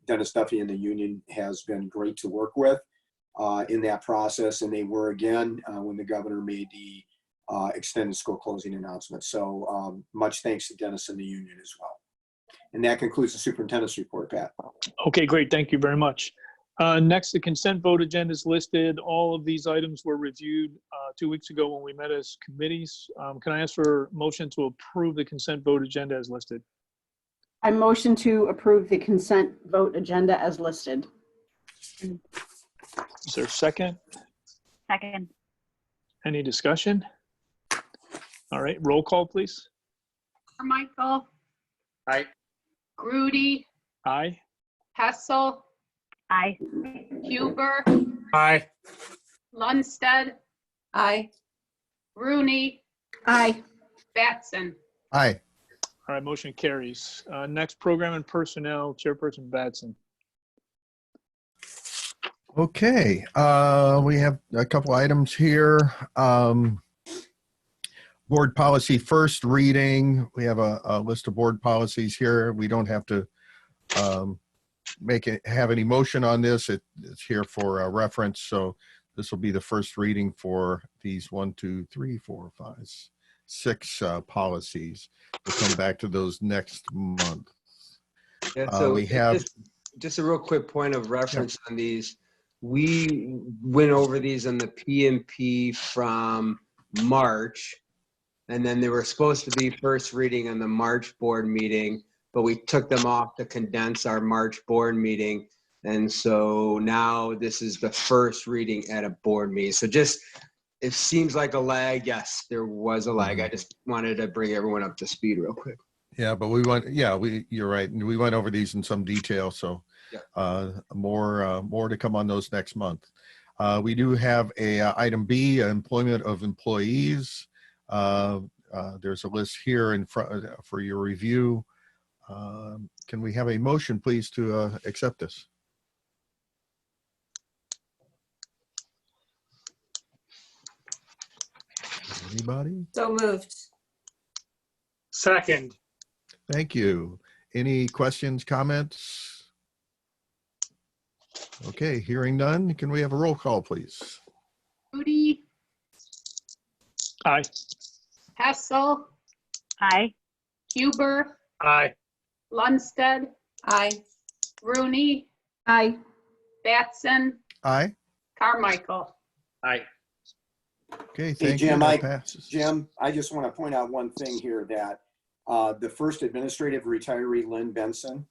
Dennis Duffy and the union has been great to work with in that process, and they were again when the governor made the extended school closing announcement. So much thanks to Dennis and the union as well. And that concludes the superintendent's report, Pat. Okay, great. Thank you very much. Next, the consent vote agenda is listed. All of these items were reviewed 2 weeks ago when we met as committees. Can I ask for a motion to approve the consent vote agenda as listed? I motion to approve the consent vote agenda as listed. Is there a second? Second. Any discussion? All right, roll call, please. Carmichael. Aye. Grudy. Aye. Hessel. Aye. Huber. Aye. Lundstedt. Aye. Rooney. Aye. Batson. Aye. All right, motion carries. Next, program and personnel, Chairperson Batson. Okay, we have a couple items here. Board policy first reading. We have a list of board policies here. We don't have to have any motion on this. It's here for reference. So this will be the first reading for these 1, 2, 3, 4, 5, 6 policies. We'll come back to those next month. Yeah, so we have just a real quick point of reference on these. We went over these on the PMP from March, and then they were supposed to be first reading on the March board meeting, but we took them off to condense our March board meeting. And so now this is the first reading at a board meeting. So just, it seems like a lag. Yes, there was a lag. I just wanted to bring everyone up to speed real quick. Yeah, but you're right. We went over these in some detail. So more to come on those next month. We do have a item B, employment of employees. There's a list here in front for your review. Can we have a motion, please, to accept this? Anybody? So moved. Second. Thank you. Any questions, comments? Okay, hearing none. Can we have a roll call, please? Rudy, Aye. Hessel, Aye. Huber, Aye. Lundstedt, Aye. Rooney, Aye. Batson, Aye. Carmichael. Aye. Okay, Hey, thank Jim, you. That passes. Jim, I just want to point out one thing here that the first administrative retiree, Lynn Benson,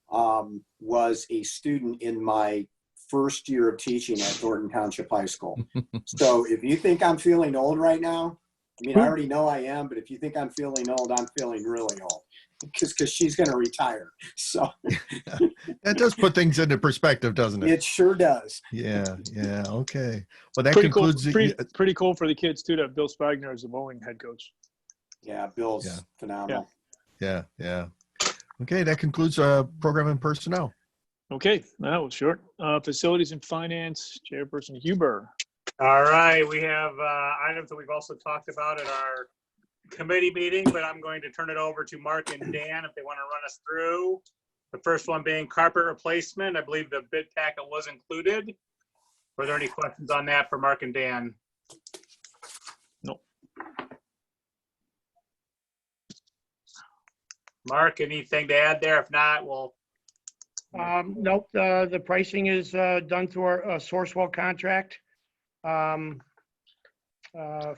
was a student in my first year of teaching at Thornton Township High School. So if you think I'm feeling old right now, I mean, I already know I am, but if you think I'm feeling old, I'm feeling really old because she's going to retire. So that does put things into perspective, doesn't it? It sure does. Yeah. Okay. Well, that Pretty concludes cool. Pretty cool for the kids too to have Bill Spagner as the bowling head coach. Yeah, Bill's phenomenal. Yeah. Okay, that concludes program and personnel. Okay, that was short. Facilities and finance, Chairperson Huber. All right, we have items that we've also talked about at our committee meeting, but I'm going to turn it over to Mark and Dan if they want to run us through. The first one being carpet replacement. I believe the bid packet was included. Were there any questions on that for Mark and Dan? No. Mark, anything to add there? If not, we'll. Nope, the pricing is done through our Sourcewell contract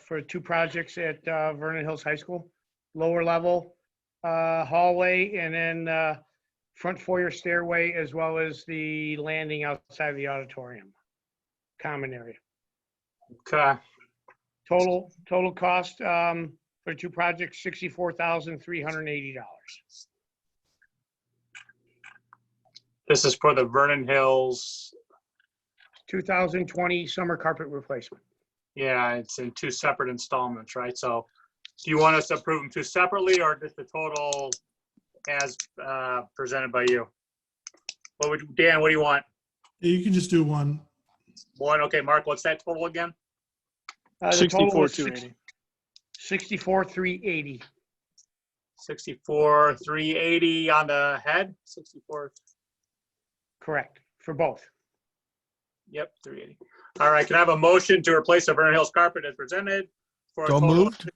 for 2 projects at Vernon Hills High School. Lower level hallway, and then front foyer stairway, as well as the landing outside the auditorium, common area. Okay. Total cost for 2 projects, $64,380. This is for the Vernon Hills 2020 summer carpet replacement. Yeah, it's in 2 separate installments, right? So do you want us to approve them 2 separately, or just the total as presented by you? Dan, what do you want? Yeah, you can just do one. One, okay. Mark, what's that total again? 64,280. 64,380. 64,380 on the head. 64. Correct, for both. Yep, 380. All right, can I have a motion to replace the Vernon Hills carpet as presented? For a So total moved.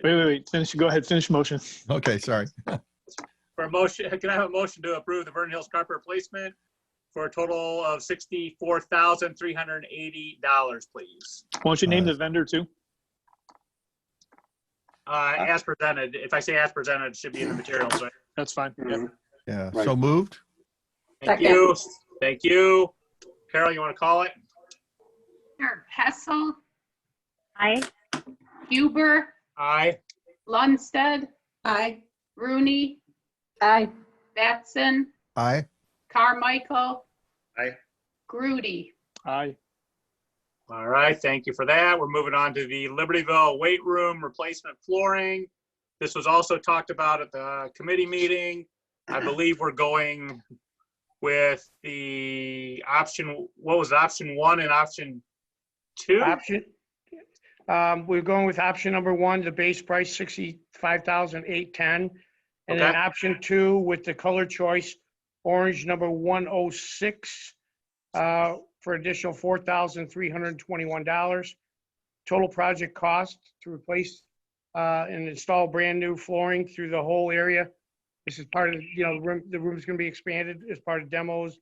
Wait. Finish. Go ahead. Finish motion. Okay, sorry. For a motion, can I have a motion to approve the Vernon Hills carpet replacement for a total of $64,380, please? Why don't you name the vendor too? As presented. If I say as presented, it should be in the materials, right? That's fine. Yep. Yeah. Right. So moved. Thank you. Thank you. Carol, you want to call it? Sure. Hessel, Aye. Huber, Aye. Lundstedt, Aye. Rooney, Aye. Batson, Aye. Carmichael, Aye. Grudy. Aye. All right, thank you for that. We're moving on to the Libertyville weight room replacement flooring. This was also talked about at the committee meeting. I believe we're going with the option, what was option 1 and option 2? We're going with option number 1, the base price $65,810, And then Okay. option 2 with the color choice, orange number 106, for additional $4,321. Total project cost to replace and install brand new flooring through the whole area. This is part of, the room's going to be expanded as part of demos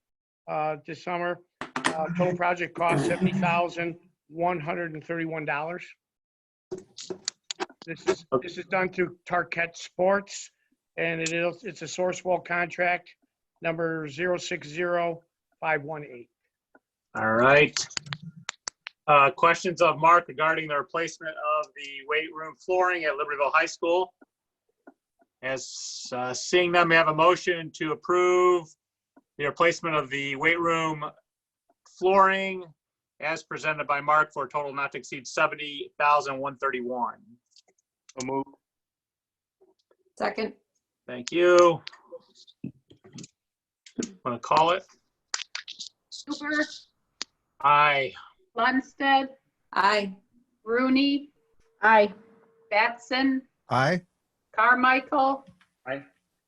this summer. Total project cost $70,131. This is done through Tarquette Sports, and it's a Sourcewell contract number 060518. All right. Questions of Mark regarding the replacement of the weight room flooring at Libertyville High School? As seeing them, we have a motion to approve the replacement of the weight room flooring as presented by Mark for a total not to exceed $70,131. So move. Second. Thank you. Want to call it? Huber, Aye. Lundstedt, Aye. Rooney, Aye. Batson, Aye. Carmichael, Aye.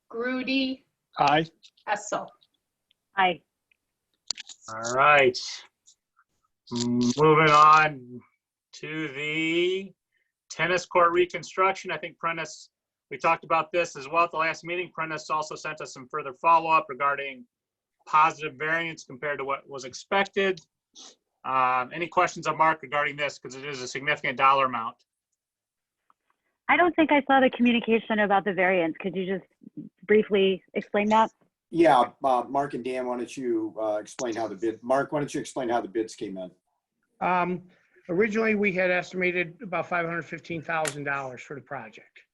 Grudy, Aye. Hessel. Aye. All right. Moving on to the tennis court reconstruction. I think Prentice, we talked about this as well at the last meeting. Prentice also sent us some further follow-up regarding positive variance compared to what was expected. Any questions of Mark regarding this? Because it is a significant dollar amount. I don't think I saw the communication about the variance. Could you just briefly explain that? Yeah, Mark and Dan, why don't you explain how the bid, Mark, why don't you explain how the bids came in? Originally, we had estimated about $515,000 for the project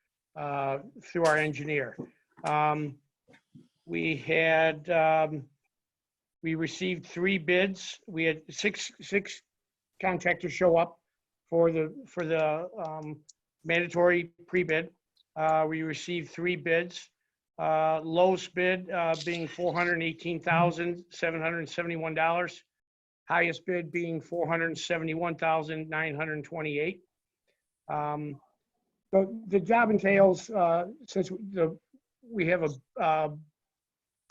through our engineer. We received 3 bids. We had six contractors show up for the mandatory pre-bid. We received 3 bids. Lowest bid being $418,771. Highest bid being $471,928. The job entails, since we have a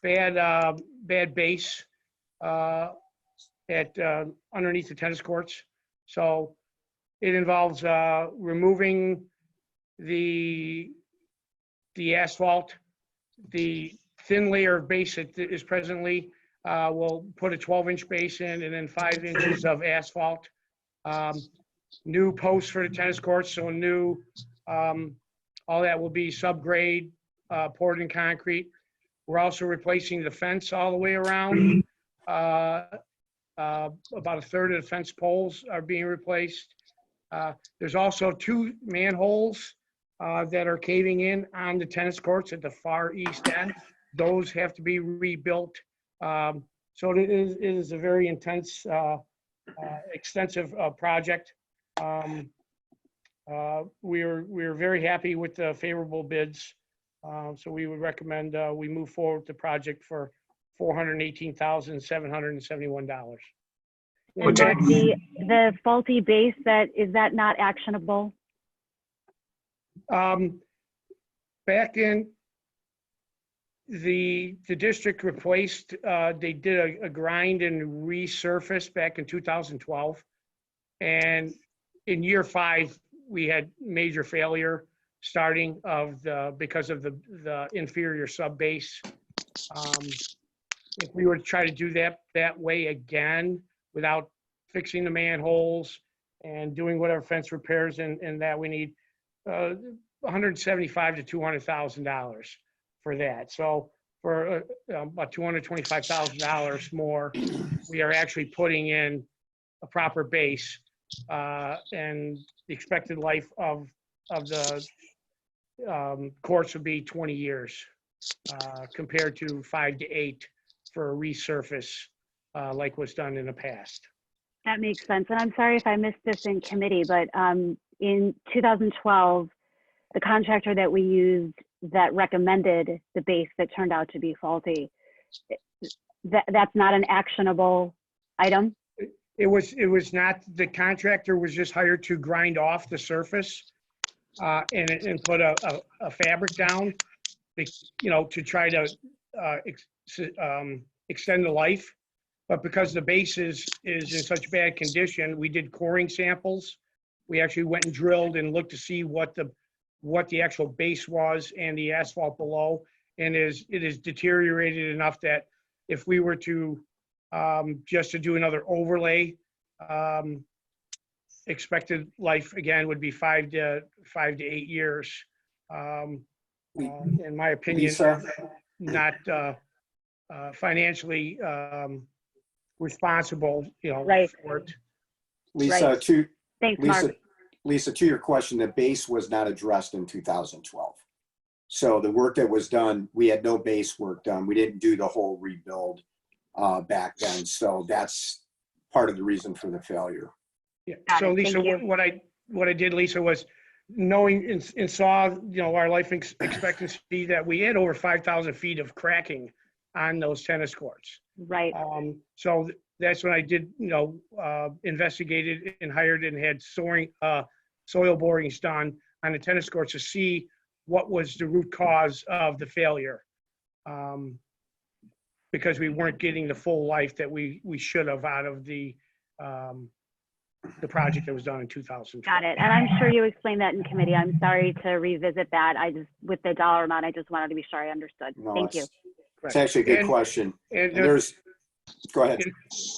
bad base at underneath the tennis courts, so it involves removing the asphalt, the thin layer of base that is presently. We'll put a 12-inch base in and then 5 inches of asphalt. New posts for the tennis courts, so new, all that will be subgrade, poured in concrete. We're also replacing the fence all the way around. About a third of the fence poles are being replaced. There's also 2 manholes that are caving in on the tennis courts at the far east end. Those have to be rebuilt. So it is a very intense, extensive project. We're very happy with the favorable bids. So we would recommend we move forward with the project for $418,771. And the faulty base, is that not actionable? Back in the district replaced, they did a grind and resurface back in 2012. And in year 5, we had major failure starting because of the inferior sub base. If we were to try to do that way again without fixing the manholes and doing whatever fence repairs and that, we need $175,000 to $200,000 for that. So for about $225,000 more, we are actually putting in a proper base, and the expected life of the course would be 20 years compared to 5 to 8 for a resurface like was done in the past. That makes sense. And I'm sorry if I missed this in committee, but in 2012, the contractor that we used that recommended the base that turned out to be faulty, that's not an actionable item? It was not. The contractor was just hired to grind off the surface and put a fabric down. to try to extend the life. But because the base is in such bad condition, we did coring samples. We actually went and drilled and looked to see what the actual base was and the asphalt below. And it is deteriorated enough that if we were to just to do another overlay, expected life again would be 5 to 8 years. In my opinion, Lisa? not financially responsible, Right. for it. Lisa, Right. to Thanks, Mark. Lisa, to your question, the base was not addressed in 2012. So the work that was done, we had no base work done. We didn't do the whole rebuild back then. So that's part of the reason for the failure. Yeah. Got So it. Lisa, Thank you. what I did, Lisa, was knowing and saw, our life expectancy that we had over 5,000 feet of cracking on those tennis courts. Right. So that's when I did, investigated and hired and had soil borings done on the tennis courts to see what was the root cause of the failure. Because we weren't getting the full life that we should have out of the project that was done in 2012. Got it. And I'm sure you explained that in committee. I'm sorry to revisit that. With the dollar amount, I just wanted to be sure I understood. No, Thank you. It's actually a good question. And go ahead.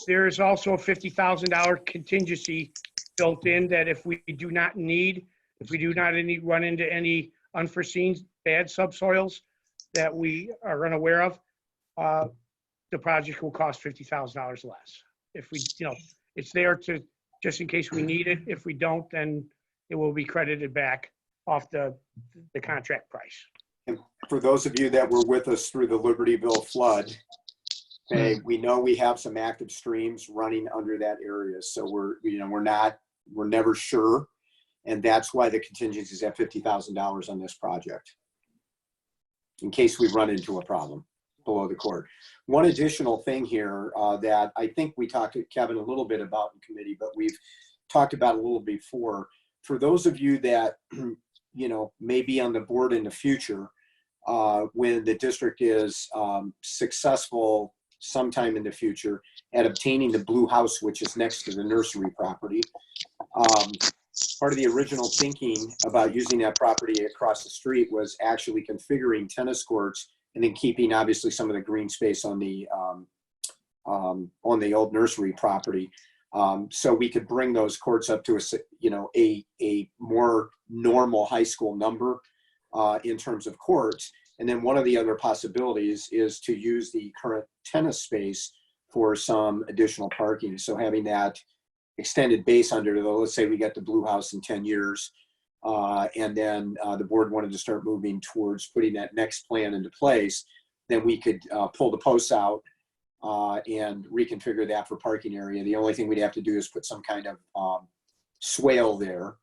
There's also a $50,000 contingency built in that if we do not run into any unforeseen bad subsoils that we are unaware of, the project will cost $50,000 less. If we, it's there to, just in case we need it. If we don't, then it will be credited back off the contract price. And for those of you that were with us through the Libertyville flood, okay, we know we have some active streams running under that area. So we're never sure. And that's why the contingency is at $50,000 on this project, in case we run into a problem below the court. One additional thing here that I think we talked to Kevin a little bit about in committee, but we've talked about a little before. For those of you that, may be on the board in the future, when the district is successful sometime in the future at obtaining the blue house, which is next to the nursery property. Part of the original thinking about using that property across the street was actually configuring tennis courts and then keeping obviously some of the green space on the old nursery property. So we could bring those courts up to a more normal high school number in terms of courts. And then one of the other possibilities is to use the current tennis space for some additional parking. So having that extended base under let's say we get the blue house in 10 years, and then the board wanted to start moving towards putting that next plan into place, then we could pull the posts out and reconfigure that for parking area. The only thing we'd have to do is put some kind of swale there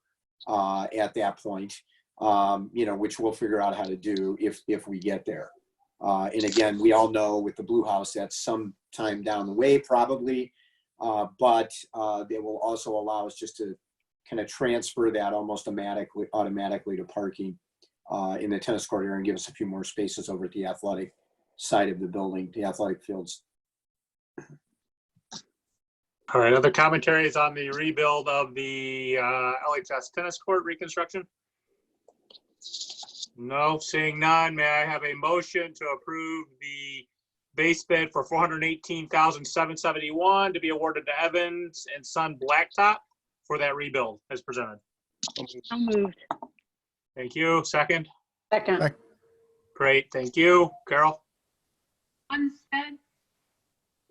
at that point, which we'll figure out how to do if we get there. And again, we all know with the blue house, that's some time down the way probably, but they will also allow us just to kind of transfer that almost automatically to parking in the tennis court area and give us a few more spaces over at the athletic side of the building, the athletic fields. All right, other commentaries on the rebuild of the LHS tennis court reconstruction? No, seeing none, may I have a motion to approve the base bid for $418,771 to be awarded to Evans and Son Blacktop for that rebuild as presented? So moved. Thank you. Second? Second. Great, thank you. Carol? Munstead,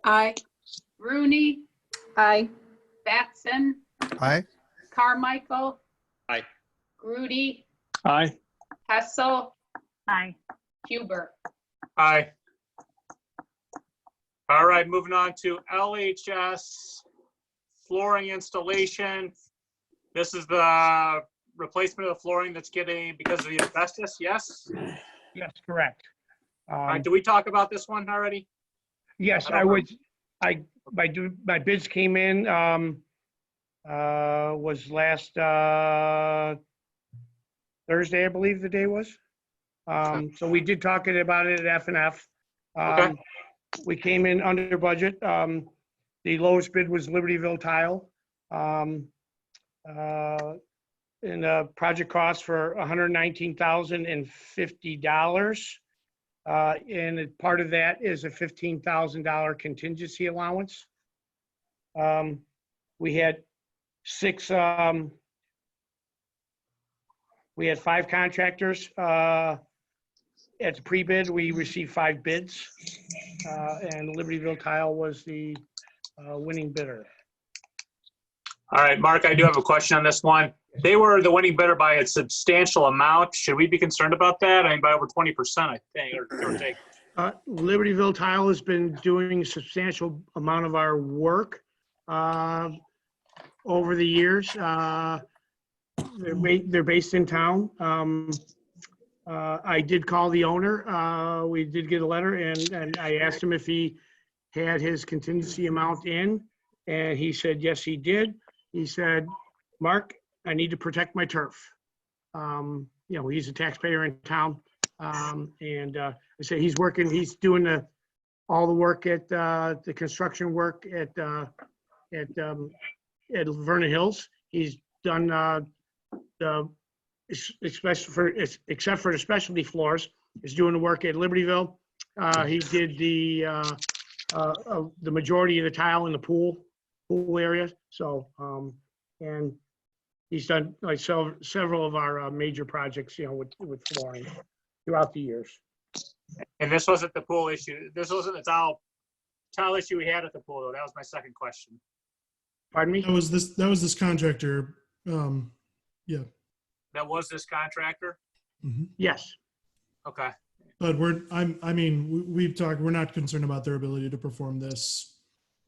Aye. Rooney, Aye. Batson, Aye. Carmichael. Aye. Grudy, Aye. Hessel, Aye. Huber. Aye. All right, moving on to LHS flooring installation. This is the replacement of the flooring that's getting because of the asbestos, yes? Yes, correct. All right, did we talk about this one already? Yes, my bids came in, was last Thursday, I believe the day was. So we did talk about it at F&F. Okay. We came in under budget. The lowest bid was Libertyville Tile. And the project cost for $119,050. And part of that is a $15,000 contingency allowance. We had five contractors. At the pre-bid, we received 5 bids, and Libertyville Tile was the winning bidder. All right, Mark, I do have a question on this one. They were the winning bidder by a substantial amount. Should we be concerned about that? I mean, by over 20%, I think, or give or take. Libertyville Tile has been doing a substantial amount of our work over the years. They're based in town. I did call the owner. We did get a letter, and I asked him if he had his contingency amount in, and he said yes, he did. He said, Mark, I need to protect my turf. You know, he's a taxpayer in town, and I said he's doing all the work at the construction work at Vernon Hills. He's done except for the specialty floors, is doing the work at Libertyville. He did the majority of the tile in the pool area. So, and he's done like several of our major projects, you know, with flooring throughout the years. And this wasn't the pool issue. This wasn't the tile issue we had at the pool, though. That was my second question. Pardon me? That was this contractor. Yeah. That was this contractor? Mm-hmm. Yes. Okay. But we've talked, we're not concerned about their ability to perform this.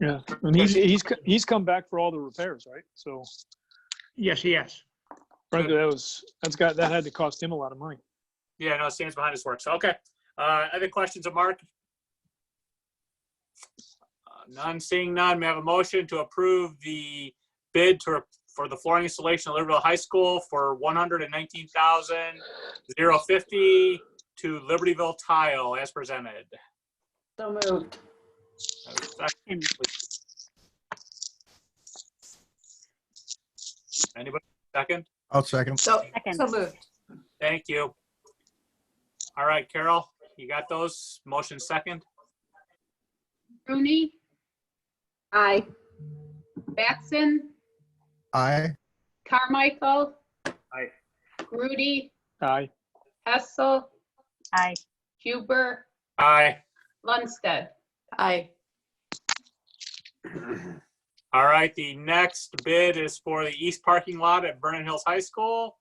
Yeah, and he's come back for all the repairs, right? So yes, he has. Frankly, that had to cost him a lot of money. Yeah, no, it stands behind his work. So, okay. Other questions of Mark? None, seeing none. May I have a motion to approve the bid for the flooring installation at Libertyville High School for $119,050 to Libertyville Tile as presented? So moved. Second, please. Anybody? Second? I'll second. So moved. Thank you. All right, Carol, you got those? Motion second? Rooney, Aye. Batson, Aye. Carmichael. Aye. Grudy, Aye. Hessel, Aye. Huber, Aye. Lundstedt. Aye. All right, the next bid is for the east parking lot at Vernon Hills High School.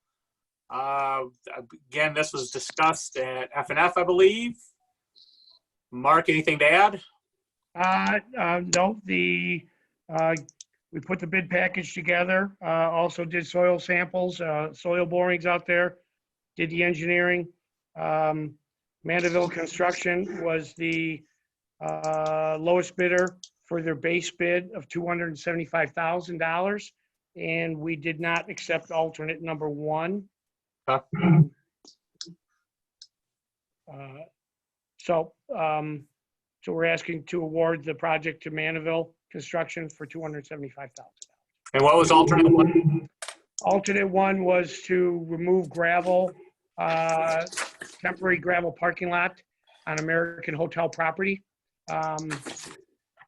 Again, this was discussed at F&F, I believe. Mark, anything to add? No, we put the bid package together, also did soil samples, soil borings out there, did the engineering. Mandeville Construction was the lowest bidder for their base bid of $275,000, and we did not accept alternate number 1. So we're asking to award the project to Mandeville Construction for $275,000. And what was alternate 1? Alternate 1 was to remove gravel, temporary gravel parking lot on American Hotel property.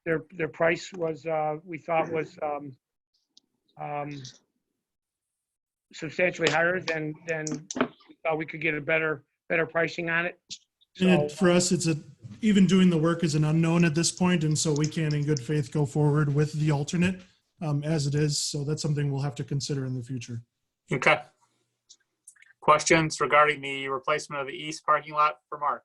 Their price was, we thought was substantially higher than we thought we could get a better pricing on it. And for us, even doing the work is an unknown at this point, and so we can, in good faith, go forward with the alternate as it is. So that's something we'll have to consider in the future. Okay. Questions regarding the replacement of the east parking lot for Mark?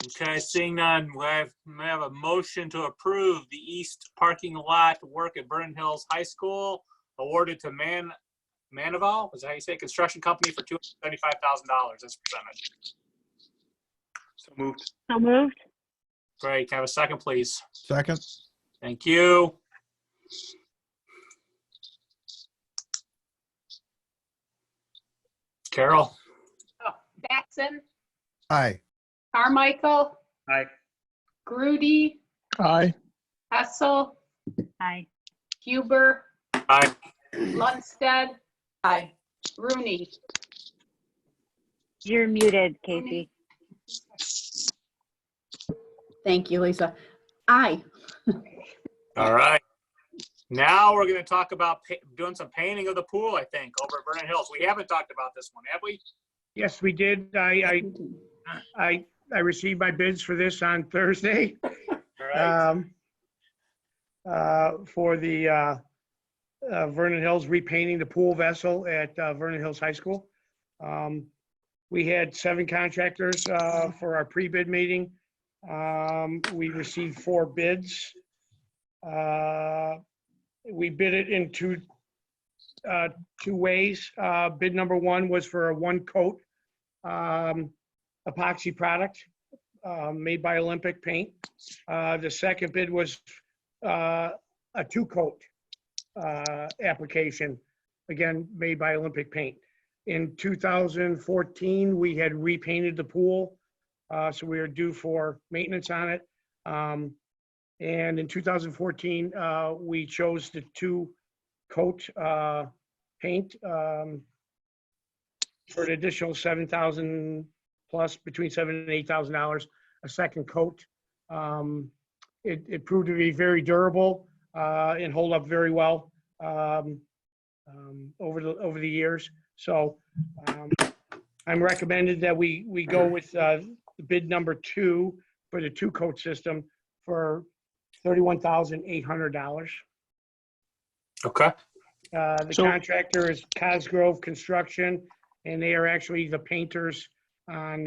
Okay, seeing none, may I have a motion to approve the east parking lot work at Vernon Hills High School awarded to Manival, is that how you say, construction company for $275,000 as presented? So moved. So moved. Great, can I have a second, please? Second. Thank you. Carol? Batson, Aye. Carmichael, Aye. Grudy, Aye. Hessel, Aye. Huber, Aye. Lundstedt, Aye. Rooney. You're muted, Casey. Thank you, Lisa. Aye. All right. Now we're going to talk about doing some painting of the pool, I think, over at Vernon Hills. We haven't talked about this one, have we? Yes, we did. I received my bids for this on Thursday. All right. For the Vernon Hills repainting the pool vessel at Vernon Hills High School. We had 7 contractors for our pre-bid meeting. We received 4 bids. We bid it in two ways. Bid number 1 was for a 1-coat epoxy product made by Olympic Paint. The second bid was a 2-coat application, again, made by Olympic Paint. In 2014, we had repainted the pool, so we were due for maintenance on it. And in 2014, we chose the 2-coat paint for an additional $7,000 plus, between $7,000 and $8,000 a second coat. It proved to be very durable and hold up very well over the years. So I'm recommended that we go with bid number 2 for the 2-coat system for $31,800. Okay. The contractor is Cosgrove Construction, and they are actually the painters on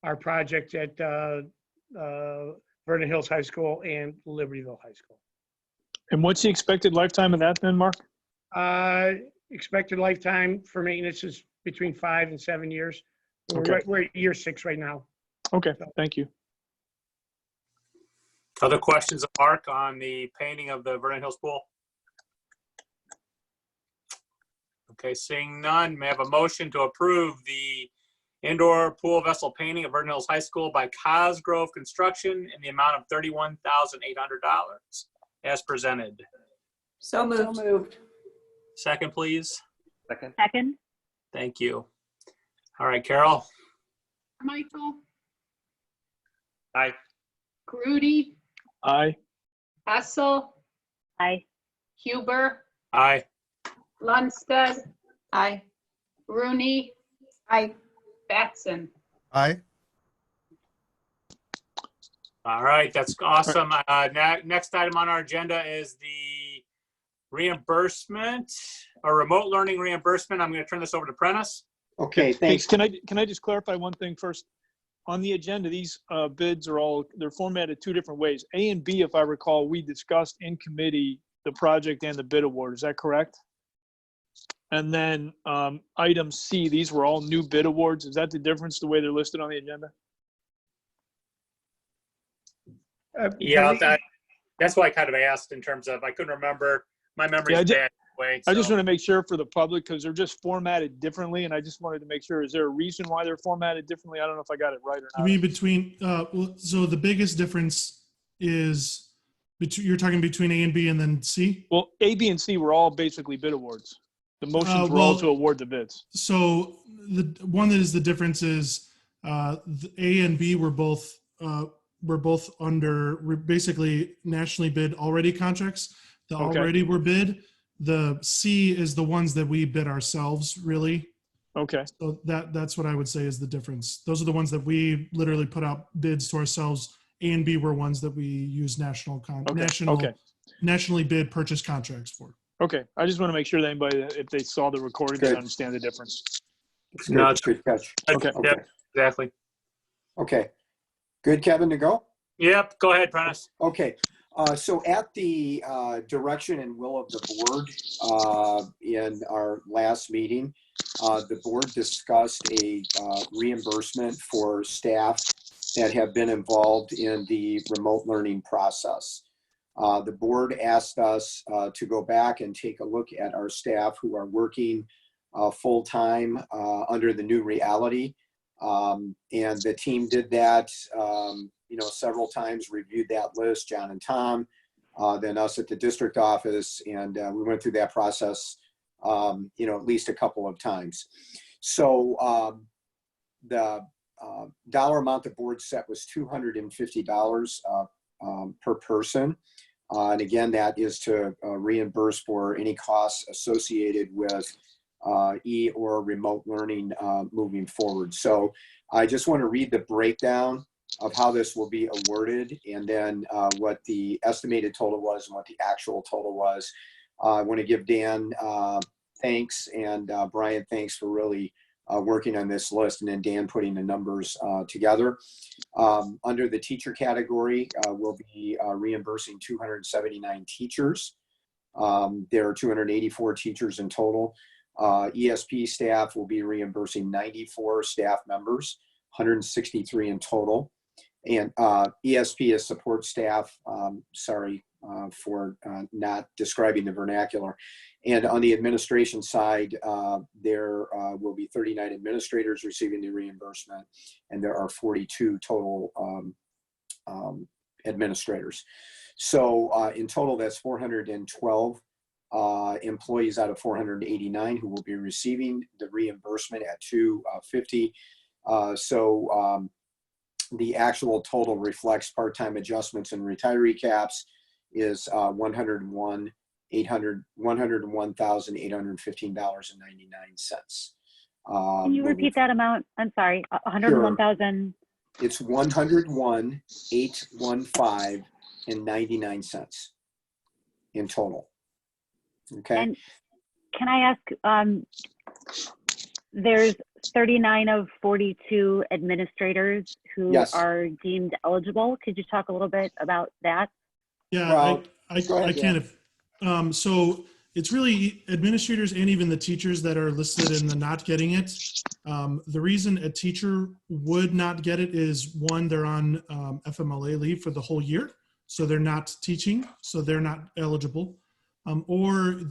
our project at Vernon Hills High School and Libertyville High School. And what's the expected lifetime of that then, Mark? Expected lifetime for maintenance is between 5 and 7 years. Okay. We're at year 6 right now. Okay, thank you. Other questions of Mark on the painting of the Vernon Hills pool? Okay, seeing none, may I have a motion to approve the indoor pool vessel painting of Vernon Hills High School by Cosgrove Construction in the amount of $31,800 as presented. So moved. So moved. Second, please. Second. Second. Thank you. All right, Carol. Carmichael, Aye. Grudy, Aye. Hessel, Aye. Huber, Aye. Lundstedt, Aye. Rooney, Aye. Batson. Aye. All right, that's awesome. Next item on our agenda is the reimbursement or remote learning reimbursement. I'm going to turn this over to Prentice. Okay, thanks. Can I just clarify one thing first? On the agenda, these bids are they're formatted 2 different ways. A and B, if I recall, we discussed in committee the project and the bid award. Is that correct? And then item C, these were all new bid awards. Is that the difference, the way they're listed on the agenda? Yeah, that's why I kind of asked in terms of, I couldn't remember. My memory's bad anyway. I just want to make sure for the public, because they're just formatted differently, and I just wanted to make sure, is there a reason why they're formatted differently? I don't know if I got it right or You not. mean between, so the biggest difference is, you're talking between A and B and then C? Well, A, B, and C were all basically bid awards. The motions were all to award the bids. So the one that is the difference is the A and B were both under basically nationally bid already contracts. The Okay. already were bid. The C is the ones that we bid ourselves, really. Okay. So that's what I would say is the difference. Those are the ones that we literally put out bids to ourselves. A and B were ones that we use nationally bid purchase contracts for. Okay. I just want to make sure that anybody, if they saw the recording, they understand the difference. Good, good catch. Okay. Yep, exactly. Okay. Good, Kevin, to go? Yep, go ahead, Prentice. Okay. So at the direction and will of the board in our last meeting, the board discussed a reimbursement for staff that have been involved in the remote learning process. The board asked us to go back and take a look at our staff who are working full-time under the new reality And the team did that, several times, reviewed that list, John and Tom, then us at the district office, and we went through that process, at least a couple of times. So the dollar amount the board set was $250 per person. And again, that is to reimburse for any costs associated with or remote learning moving forward. So I just want to read the breakdown of how this will be awarded, and then what the estimated total was and what the actual total was. I want to give Dan thanks, and Brian thanks for really working on this list, and then Dan putting the numbers together. Under the teacher category, we'll be reimbursing 279 teachers. There are 284 teachers in total. ESP staff will be reimbursing 94 staff members, 163 in total. And ESP is support staff. Sorry for not describing the vernacular. And on the administration side, there will be 39 administrators receiving the reimbursement, and there are 42 total administrators. So in total, that's 412 employees out of 489 who will be receiving the reimbursement at $250. The actual total reflects part-time adjustments and retiree caps is $101,815.99. Can you repeat that amount? I'm sorry, 101,000. It's $101,815.99 in total. Okay. And can I ask, there's 39 of 42 administrators who Yes. are deemed eligible. Could you talk a little bit about that? Yeah, I can. So it's really administrators and even the teachers that are listed in the not getting it. The reason a teacher would not get it is, one, they're on FMLA leave for the whole year, so they're not teaching, so they're not eligible. Or and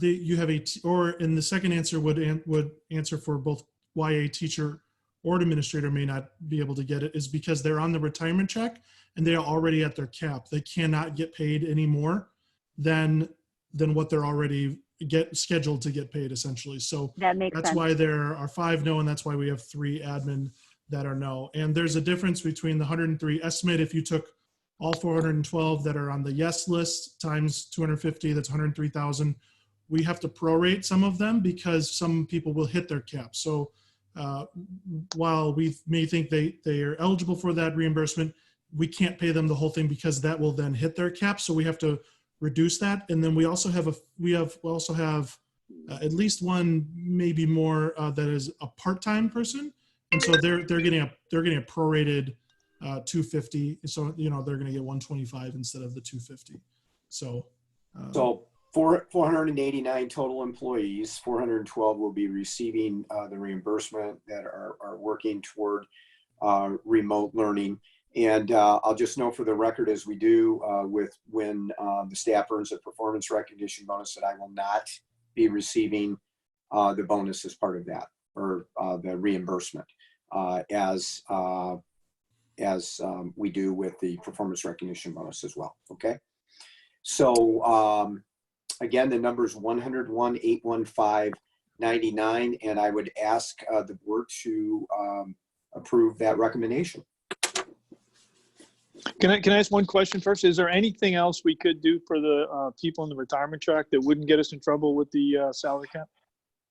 the second answer would answer for both why a teacher or an administrator may not be able to get it is because they're on the retirement check and they are already at their cap. They cannot get paid any more than what they're already scheduled to get paid, essentially. So that makes that's sense. why there are 5 no, and that's why we have 3 admin that are no. And there's a difference between the 103 estimate. If you took all 412 that are on the yes list times 250, that's 103,000. We have to prorate some of them because some people will hit their cap. So while we may think they are eligible for that reimbursement, we can't pay them the whole thing because that will then hit their cap. So we have to reduce that. And then we also have at least one, maybe more, that is a part-time person, and so they're getting a prorated 250. So they're going to get 125 instead of the 250. So 489 total employees, 412 will be receiving the reimbursement that are working toward remote learning. And I'll just note for the record, as we do with when the staff earns a performance recognition bonus, that I will not be receiving the bonus as part of that, or the reimbursement, as we do with the performance recognition bonus as well. Okay. So again, the number is 101,815.99, and I would ask the board to approve that recommendation. Can I ask one question first? Is there anything else we could do for the people in the retirement track that wouldn't get us in trouble with the salary cap?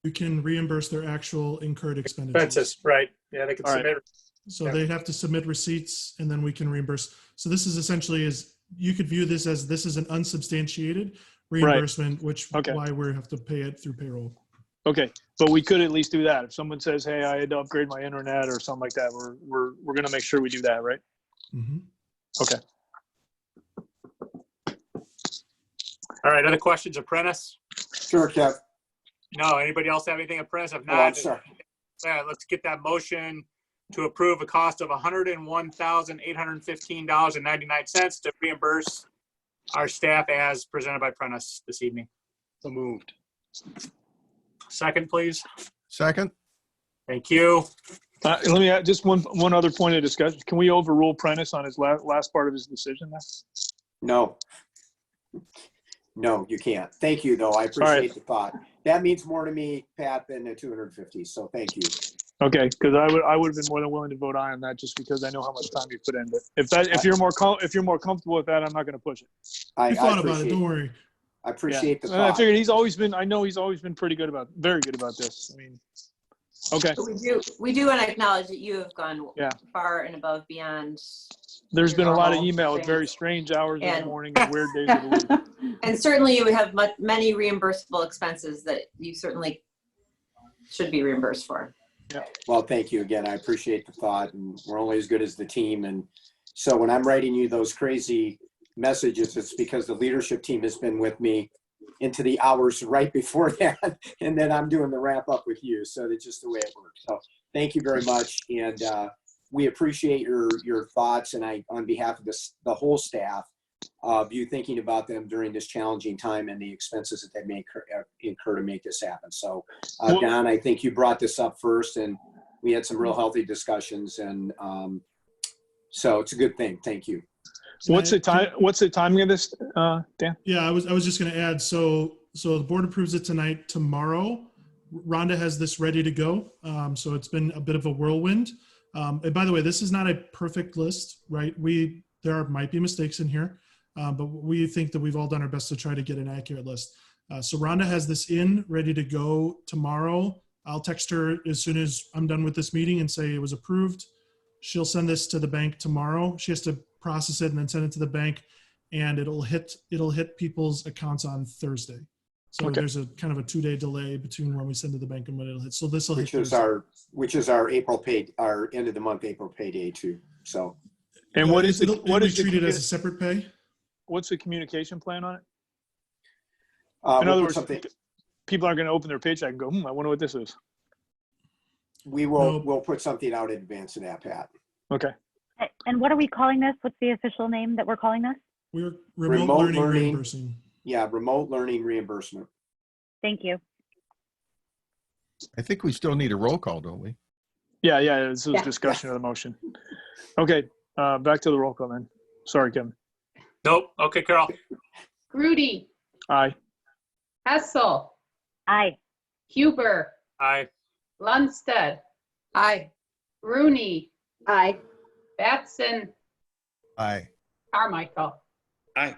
You can reimburse their actual incurred expenditures. Expenses, right? Yeah, they can All submit. right. So they have to submit receipts, and then we can reimburse. So this is essentially you could view this as an unsubstantiated reimbursement, which why we have to pay it through payroll. Okay, but we could at least do that. If someone says, "Hey, I had to upgrade my internet" or something like that, we're going to make sure we do that, right? Mm-hmm. Okay. All right, other questions, Apprentice? Sure, Kev. No, anybody else have anything, Apprentice? If Oh, I'm not, sorry. yeah, let's get that motion to approve a cost of $101,815.99 to reimburse our staff as presented by Prentice this evening. So moved. Second, please. Second. Thank you. Let me add just one other point of discussion. Can we overrule Prentice on his last part of his decision there? No. No, you can't. Thank you, though. I appreciate the thought. That means more to me, Pat, than the 250. So thank you. Okay, because I would have been more than willing to vote aye on that, just because I know how much time you put into it. If you're more comfortable with that, I'm not going to push it. I thought about it. Don't worry. I appreciate the I thought. figured I know he's always been very good about this. I mean, okay. But we do want to acknowledge that you have gone Yeah. far and above beyond. There's been a lot of normal email at things. very strange hours in the And- morning and weird days of the week. And certainly you have many reimbursable expenses that you certainly should be reimbursed for. Yeah. Well, thank you again. I appreciate the thought, and we're only as good as the team. And so when I'm writing you those crazy messages, it's because the leadership team has been with me into the hours right before that, and then I'm doing the wrap up with you. So that's just the way it works. So thank you very much, and we appreciate your thoughts. And on behalf of the whole staff, of you thinking about them during this challenging time and the expenses that they may incur to make this happen. So, Don, I think you brought this up first, and we had some real healthy discussions, and so it's a good thing. Thank you. What's the timing of this, Dan? Yeah, I was just going to add. So the board approves it tonight. Tomorrow, Rhonda has this ready to go. So it's been a bit of a whirlwind. And by the way, this is not a perfect list, right? There might be mistakes in here, but we think that we've all done our best to try to get an accurate list. So Rhonda has this ready to go tomorrow. I'll text her as soon as I'm done with this meeting and say it was approved. She'll send this to the bank tomorrow. She has to process it and then send it to the bank, and it'll hit people's accounts on Thursday. So there's a kind of a 2-day delay between when we send to the bank and when it'll hit. So this will hit Thursday. Which is our April pay, our end of the month April payday too. So. And what is we treat it as a separate pay? What's the communication plan on it? In We'll other words, something, people aren't going to open their paycheck and go, I wonder what this is. We'll put something out in advance of that, Pat. Okay. And what are we calling this? What's the official name that we're calling this? We're remote learning reimbursing. Yeah, remote learning reimbursement. Thank you. I think we still need a roll call, don't we? Yeah. This is discussion of the motion. Okay. Back to the roll call then. Sorry, Kevin. Nope. Okay, Carol. Grudy, Aye. Hessel, Aye. Huber, Aye. Lundstedt, Aye. Rooney, Aye. Batson, Aye. Carmichael. Aye.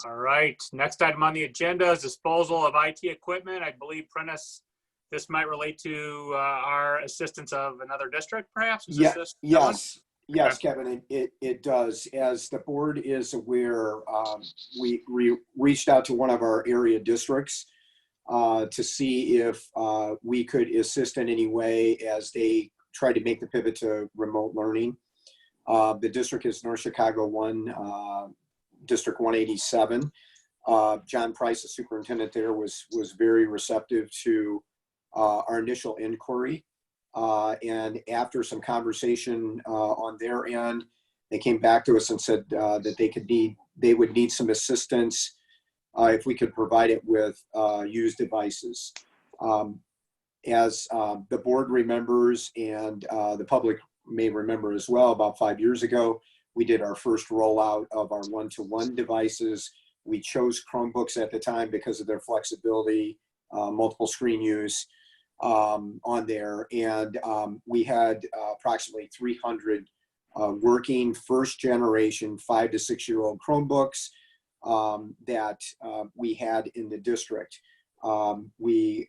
All right. Next item on the agenda is disposal of IT equipment. I believe, Prentice, this might relate to our assistance of another district, perhaps? Yes, Kevin, it does. As the board is aware, we reached out to one of our area districts to see if we could assist in any way as they try to make the pivot to remote learning. The district is North Chicago 1, District 187. John Price, the superintendent there, was very receptive to our initial inquiry. And after some conversation on their end, they came back to us and said that they would need some assistance if we could provide it with used devices. As the board remembers, and the public may remember as well, about 5 years ago, we did our first rollout of our one-to-one devices. We chose Chromebooks at the time because of their flexibility, multiple screen use on there. And we had approximately 300 working first generation 5 to 6 year old Chromebooks that we had in the district. We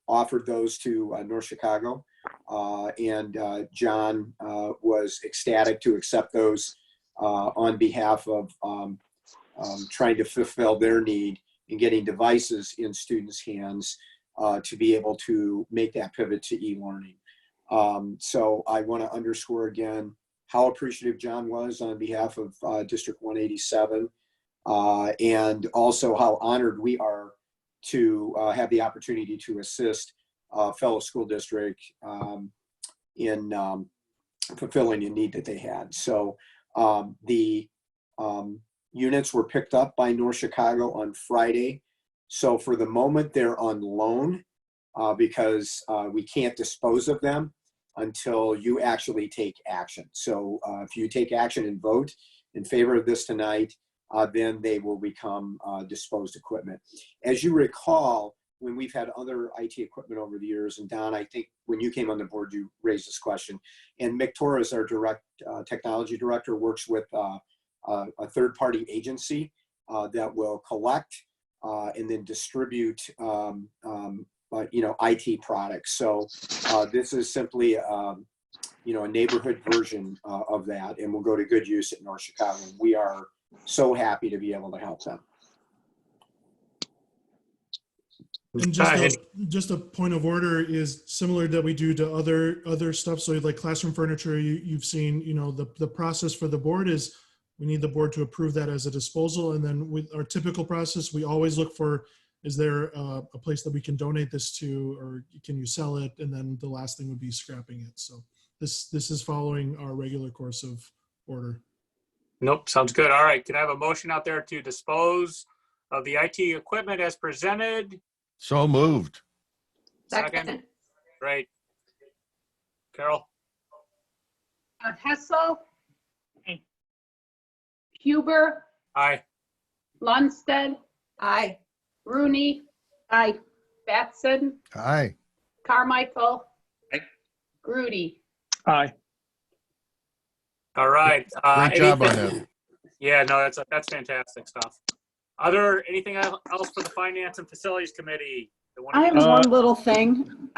offered those to North Chicago, and John was ecstatic to accept those on behalf of trying to fulfill their need in getting devices in students' hands to be able to make that pivot to e-learning. So I want to underscore again how appreciative John was on behalf of District 187, and also how honored we are to have the opportunity to assist a fellow school district in fulfilling a need that they had. So the units were picked up by North Chicago on Friday. So for the moment, they're on loan because we can't dispose of them until you actually take action. So if you take action and vote in favor of this tonight, then they will become disposed equipment. As you recall, when we've had other IT equipment over the years, and Don, I think when you came on the board, you raised this question, and Mick Torres, our technology director, works with a third-party agency that will collect and then distribute IT products. So this is simply a neighborhood version of that, and will go to good use at North Chicago. We are so happy to be able to help them. And just a point of order is similar that we do to other stuff. So like classroom furniture, you've seen, the process for the board is we need the board to approve that as a disposal. And then with our typical process, we always look for, is there a place that we can donate this to, or can you sell it? And then the last thing would be scrapping it. So this is following our regular course of order. Nope, sounds good. All right, can I have a motion out there to dispose of the IT equipment as presented? So moved. Second. Great. Carol? Hessel. Huber. Aye. Lundstedt. Aye. Rooney. Aye. Batson. Aye. Carmichael. Aye. Grudy. Aye. All right. Great job on anything- that. Yeah, no, that's fantastic stuff. Anything else for the Finance and Facilities Committee? I have one little thing.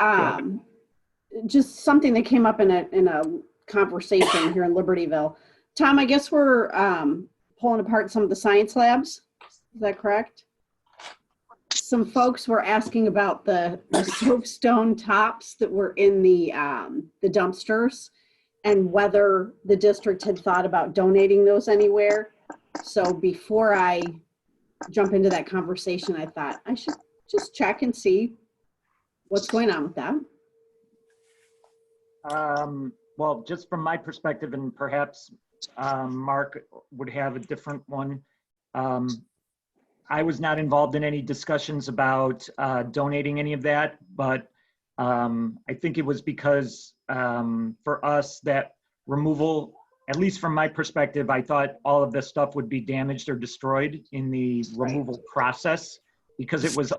Just something that came up in a conversation here in Libertyville. Tom, I guess we're pulling apart some of the science labs. Is that correct? Some folks were asking about the soapstone tops that were in the dumpsters, and whether the district had thought about donating those anywhere. So before I jump into that conversation, I thought I should just check and see what's going on with that. Well, just from my perspective, and perhaps Mark would have a different one. I was not involved in any discussions about donating any of that, but I think it was because for us that removal, at least from my perspective, I thought all of this stuff would be damaged or destroyed in the removal process, because it was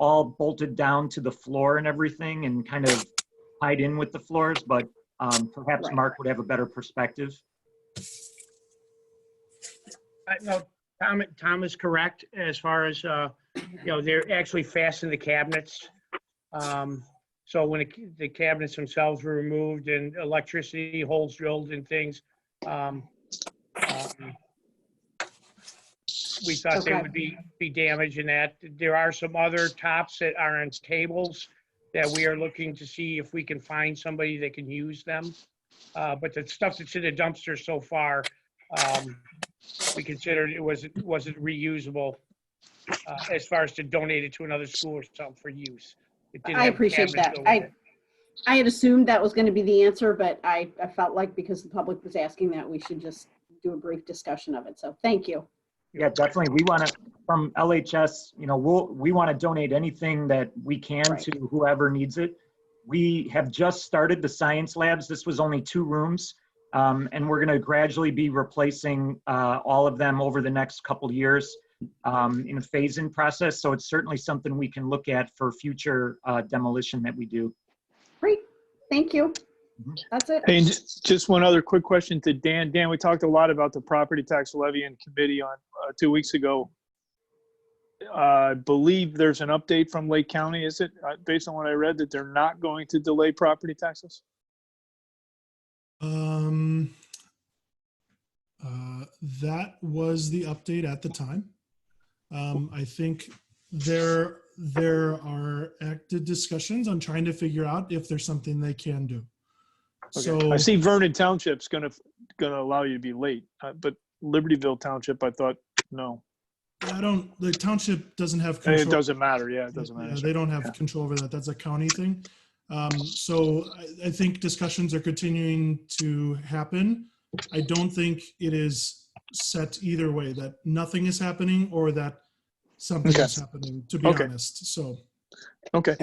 all bolted down to the floor and everything and kind of tied in with the floors, but perhaps Mark would have a better perspective. No, Tom is correct as far as, they're actually fastened to the cabinets. So when the cabinets themselves were removed and electricity holes drilled and things, we thought they would be damaged in that. There are some other tops that are on tables that we are looking to see if we can find somebody that can use them. But the stuff that's in the dumpster so far, we considered it wasn't reusable as far as to donate it to another school or something for use. I appreciate that. I had assumed that was going to be the answer, but I felt like because the public was asking that, we should just do a brief discussion of it. So thank you. Yeah, definitely. We want to, from LHS, we want to donate anything that we can to whoever needs it. We have just started the science labs. This was only 2 rooms, and we're going to gradually be replacing all of them over the next couple of years in a phase-in process. So it's certainly something we can look at for future demolition that we do. Great, thank you. That's it. Hey, and just one other quick question to Dan. Dan, we talked a lot about the property tax levy in committee on 2 weeks ago. I believe there's an update from Lake County. Is it based on what I read that they're not going to delay property taxes? That was the update at the time. I think there are active discussions on trying to figure out if there's something they can do. Okay. So I see Vernon Township's gonna allow you to be late, but Libertyville Township, I thought no. The township doesn't have control. It doesn't matter. Yeah, it doesn't matter. Yeah, they don't have control over that. That's a county thing. So I think discussions are continuing to happen. I don't think it is set either way, that nothing is happening or that something is happening, to be honest. So Okay,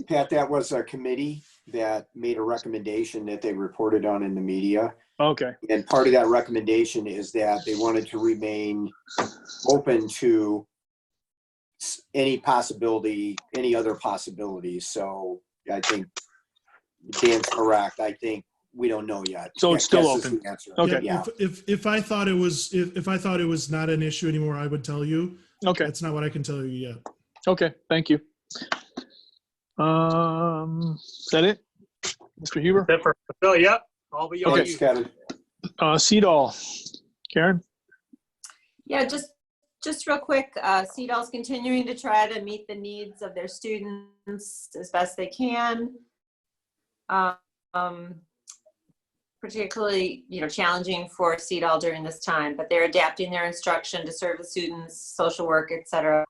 Pat, that was a committee that made a recommendation that they reported on in the media. Okay. And part of that recommendation is that they wanted to remain open to any possibility, any other possibilities. So I think Dan's correct. I think we don't know yet. So it's still Guess is open. the answer. Okay. Yeah. If I thought it was if I thought it was not an issue anymore, I would tell you. Okay. That's not what I can tell you yet. Okay, thank you. Is that it? Mr. Huber? That's it for Phil, yep. All but y'all. Thanks, Kevin. CEDAL. Karen? Yeah, just real quick, CEDAL's continuing to try to meet the needs of their students as best they can. Particularly, challenging for CEDAL during this time, but they're adapting their instruction to serve the students, social work, etc.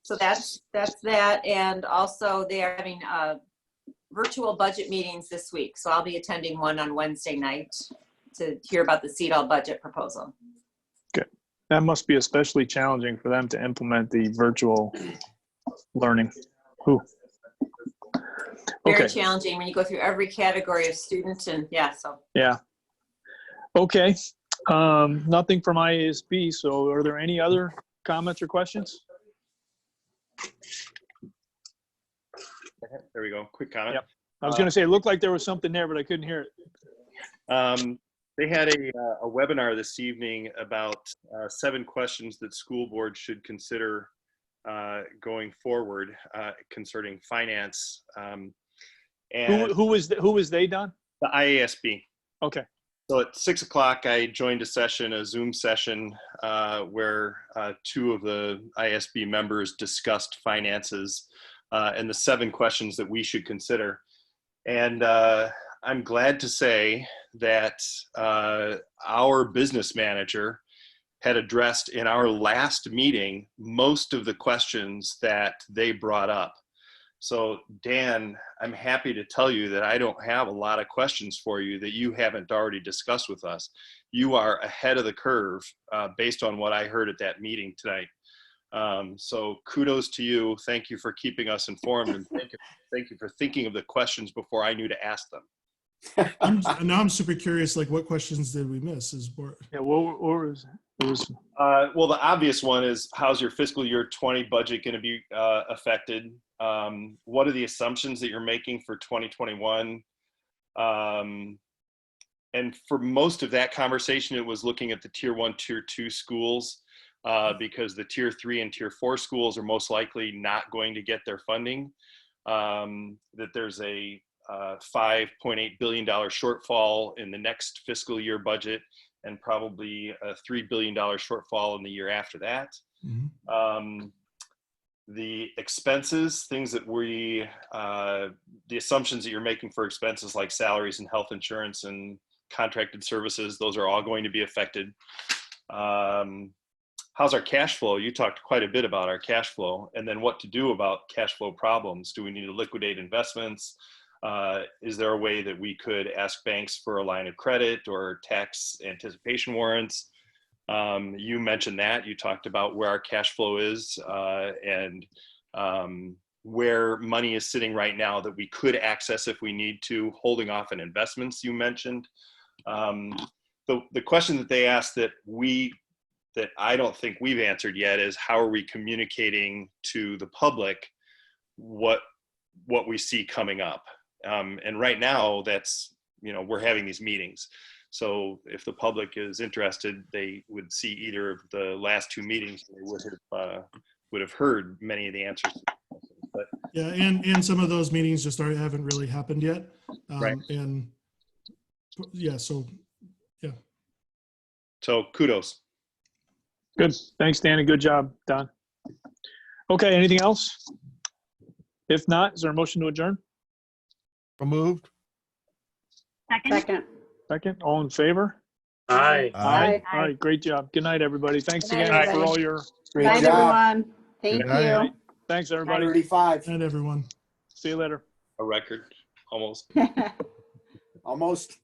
So that's that, and also they are having virtual budget meetings this week. So I'll be attending one on Wednesday night to hear about the CEDAL budget proposal. Okay, that must be especially challenging for them to implement the virtual learning. Who? Very Okay. challenging when you go through every category of student, and yeah, so. Yeah. Okay. Nothing from IASB. So are there any other comments or questions? There we go. Quick comment. Yep. I was going to say, it looked like there was something there, but I couldn't hear it. They had a webinar this evening about 7 questions that school boards should consider going forward concerning finance. And Who was they, Don? The IASB. Okay. So at 6 o'clock, I joined a Zoom session, where 2 of the IASB members discussed finances and the 7 questions that we should consider. And I'm glad to say that our business manager had addressed in our last meeting most of the questions that they brought up. So Dan, I'm happy to tell you that I don't have a lot of questions for you that you haven't already discussed with us. You are ahead of the curve based on what I heard at that meeting tonight. So kudos to you. Thank you for keeping us informed, and thank you for thinking of the questions before I knew to ask them. Now I'm super curious, like what questions did we miss? Yeah, what was well, the obvious one is, how's your fiscal year 20 budget going to be affected? What are the assumptions that you're making for 2021? And for most of that conversation, it was looking at the tier 1, tier 2 schools, because the tier 3 and tier 4 schools are most likely not going to get their funding. That there's a $5.8 billion shortfall in the next fiscal year budget, and probably a $3 billion shortfall in the year after that. Mm-hmm. The expenses, things that the assumptions that you're making for expenses like salaries and health insurance and contracted services, those are all going to be affected. How's our cash flow? You talked quite a bit about our cash flow, and then what to do about cash flow problems. Do we need to liquidate investments? Is there a way that we could ask banks for a line of credit or tax anticipation warrants? You mentioned that. You talked about where our cash flow is and where money is sitting right now that we could access if we need to, holding off on investments you mentioned. The question that they asked that I don't think we've answered yet is, how are we communicating to the public what we see coming up? And right now, that's, we're having these meetings. So if the public is interested, they would see either of the last 2 meetings. They would have heard many of the answers. But yeah, and some of those meetings just haven't really happened yet. Right. And yeah, so yeah. So kudos. Good. Thanks, Dan, and good job, Don. Okay, anything else? If not, is there a motion to adjourn? Moved. Second. All in favor? Aye. Aye. All right, great job. Good night, everybody. Thanks Good night, again for everybody. all your. Great Night, job. everyone. Thank Good night. you. Thanks, everybody. 35. And everyone. See you later. A record, almost. Almost.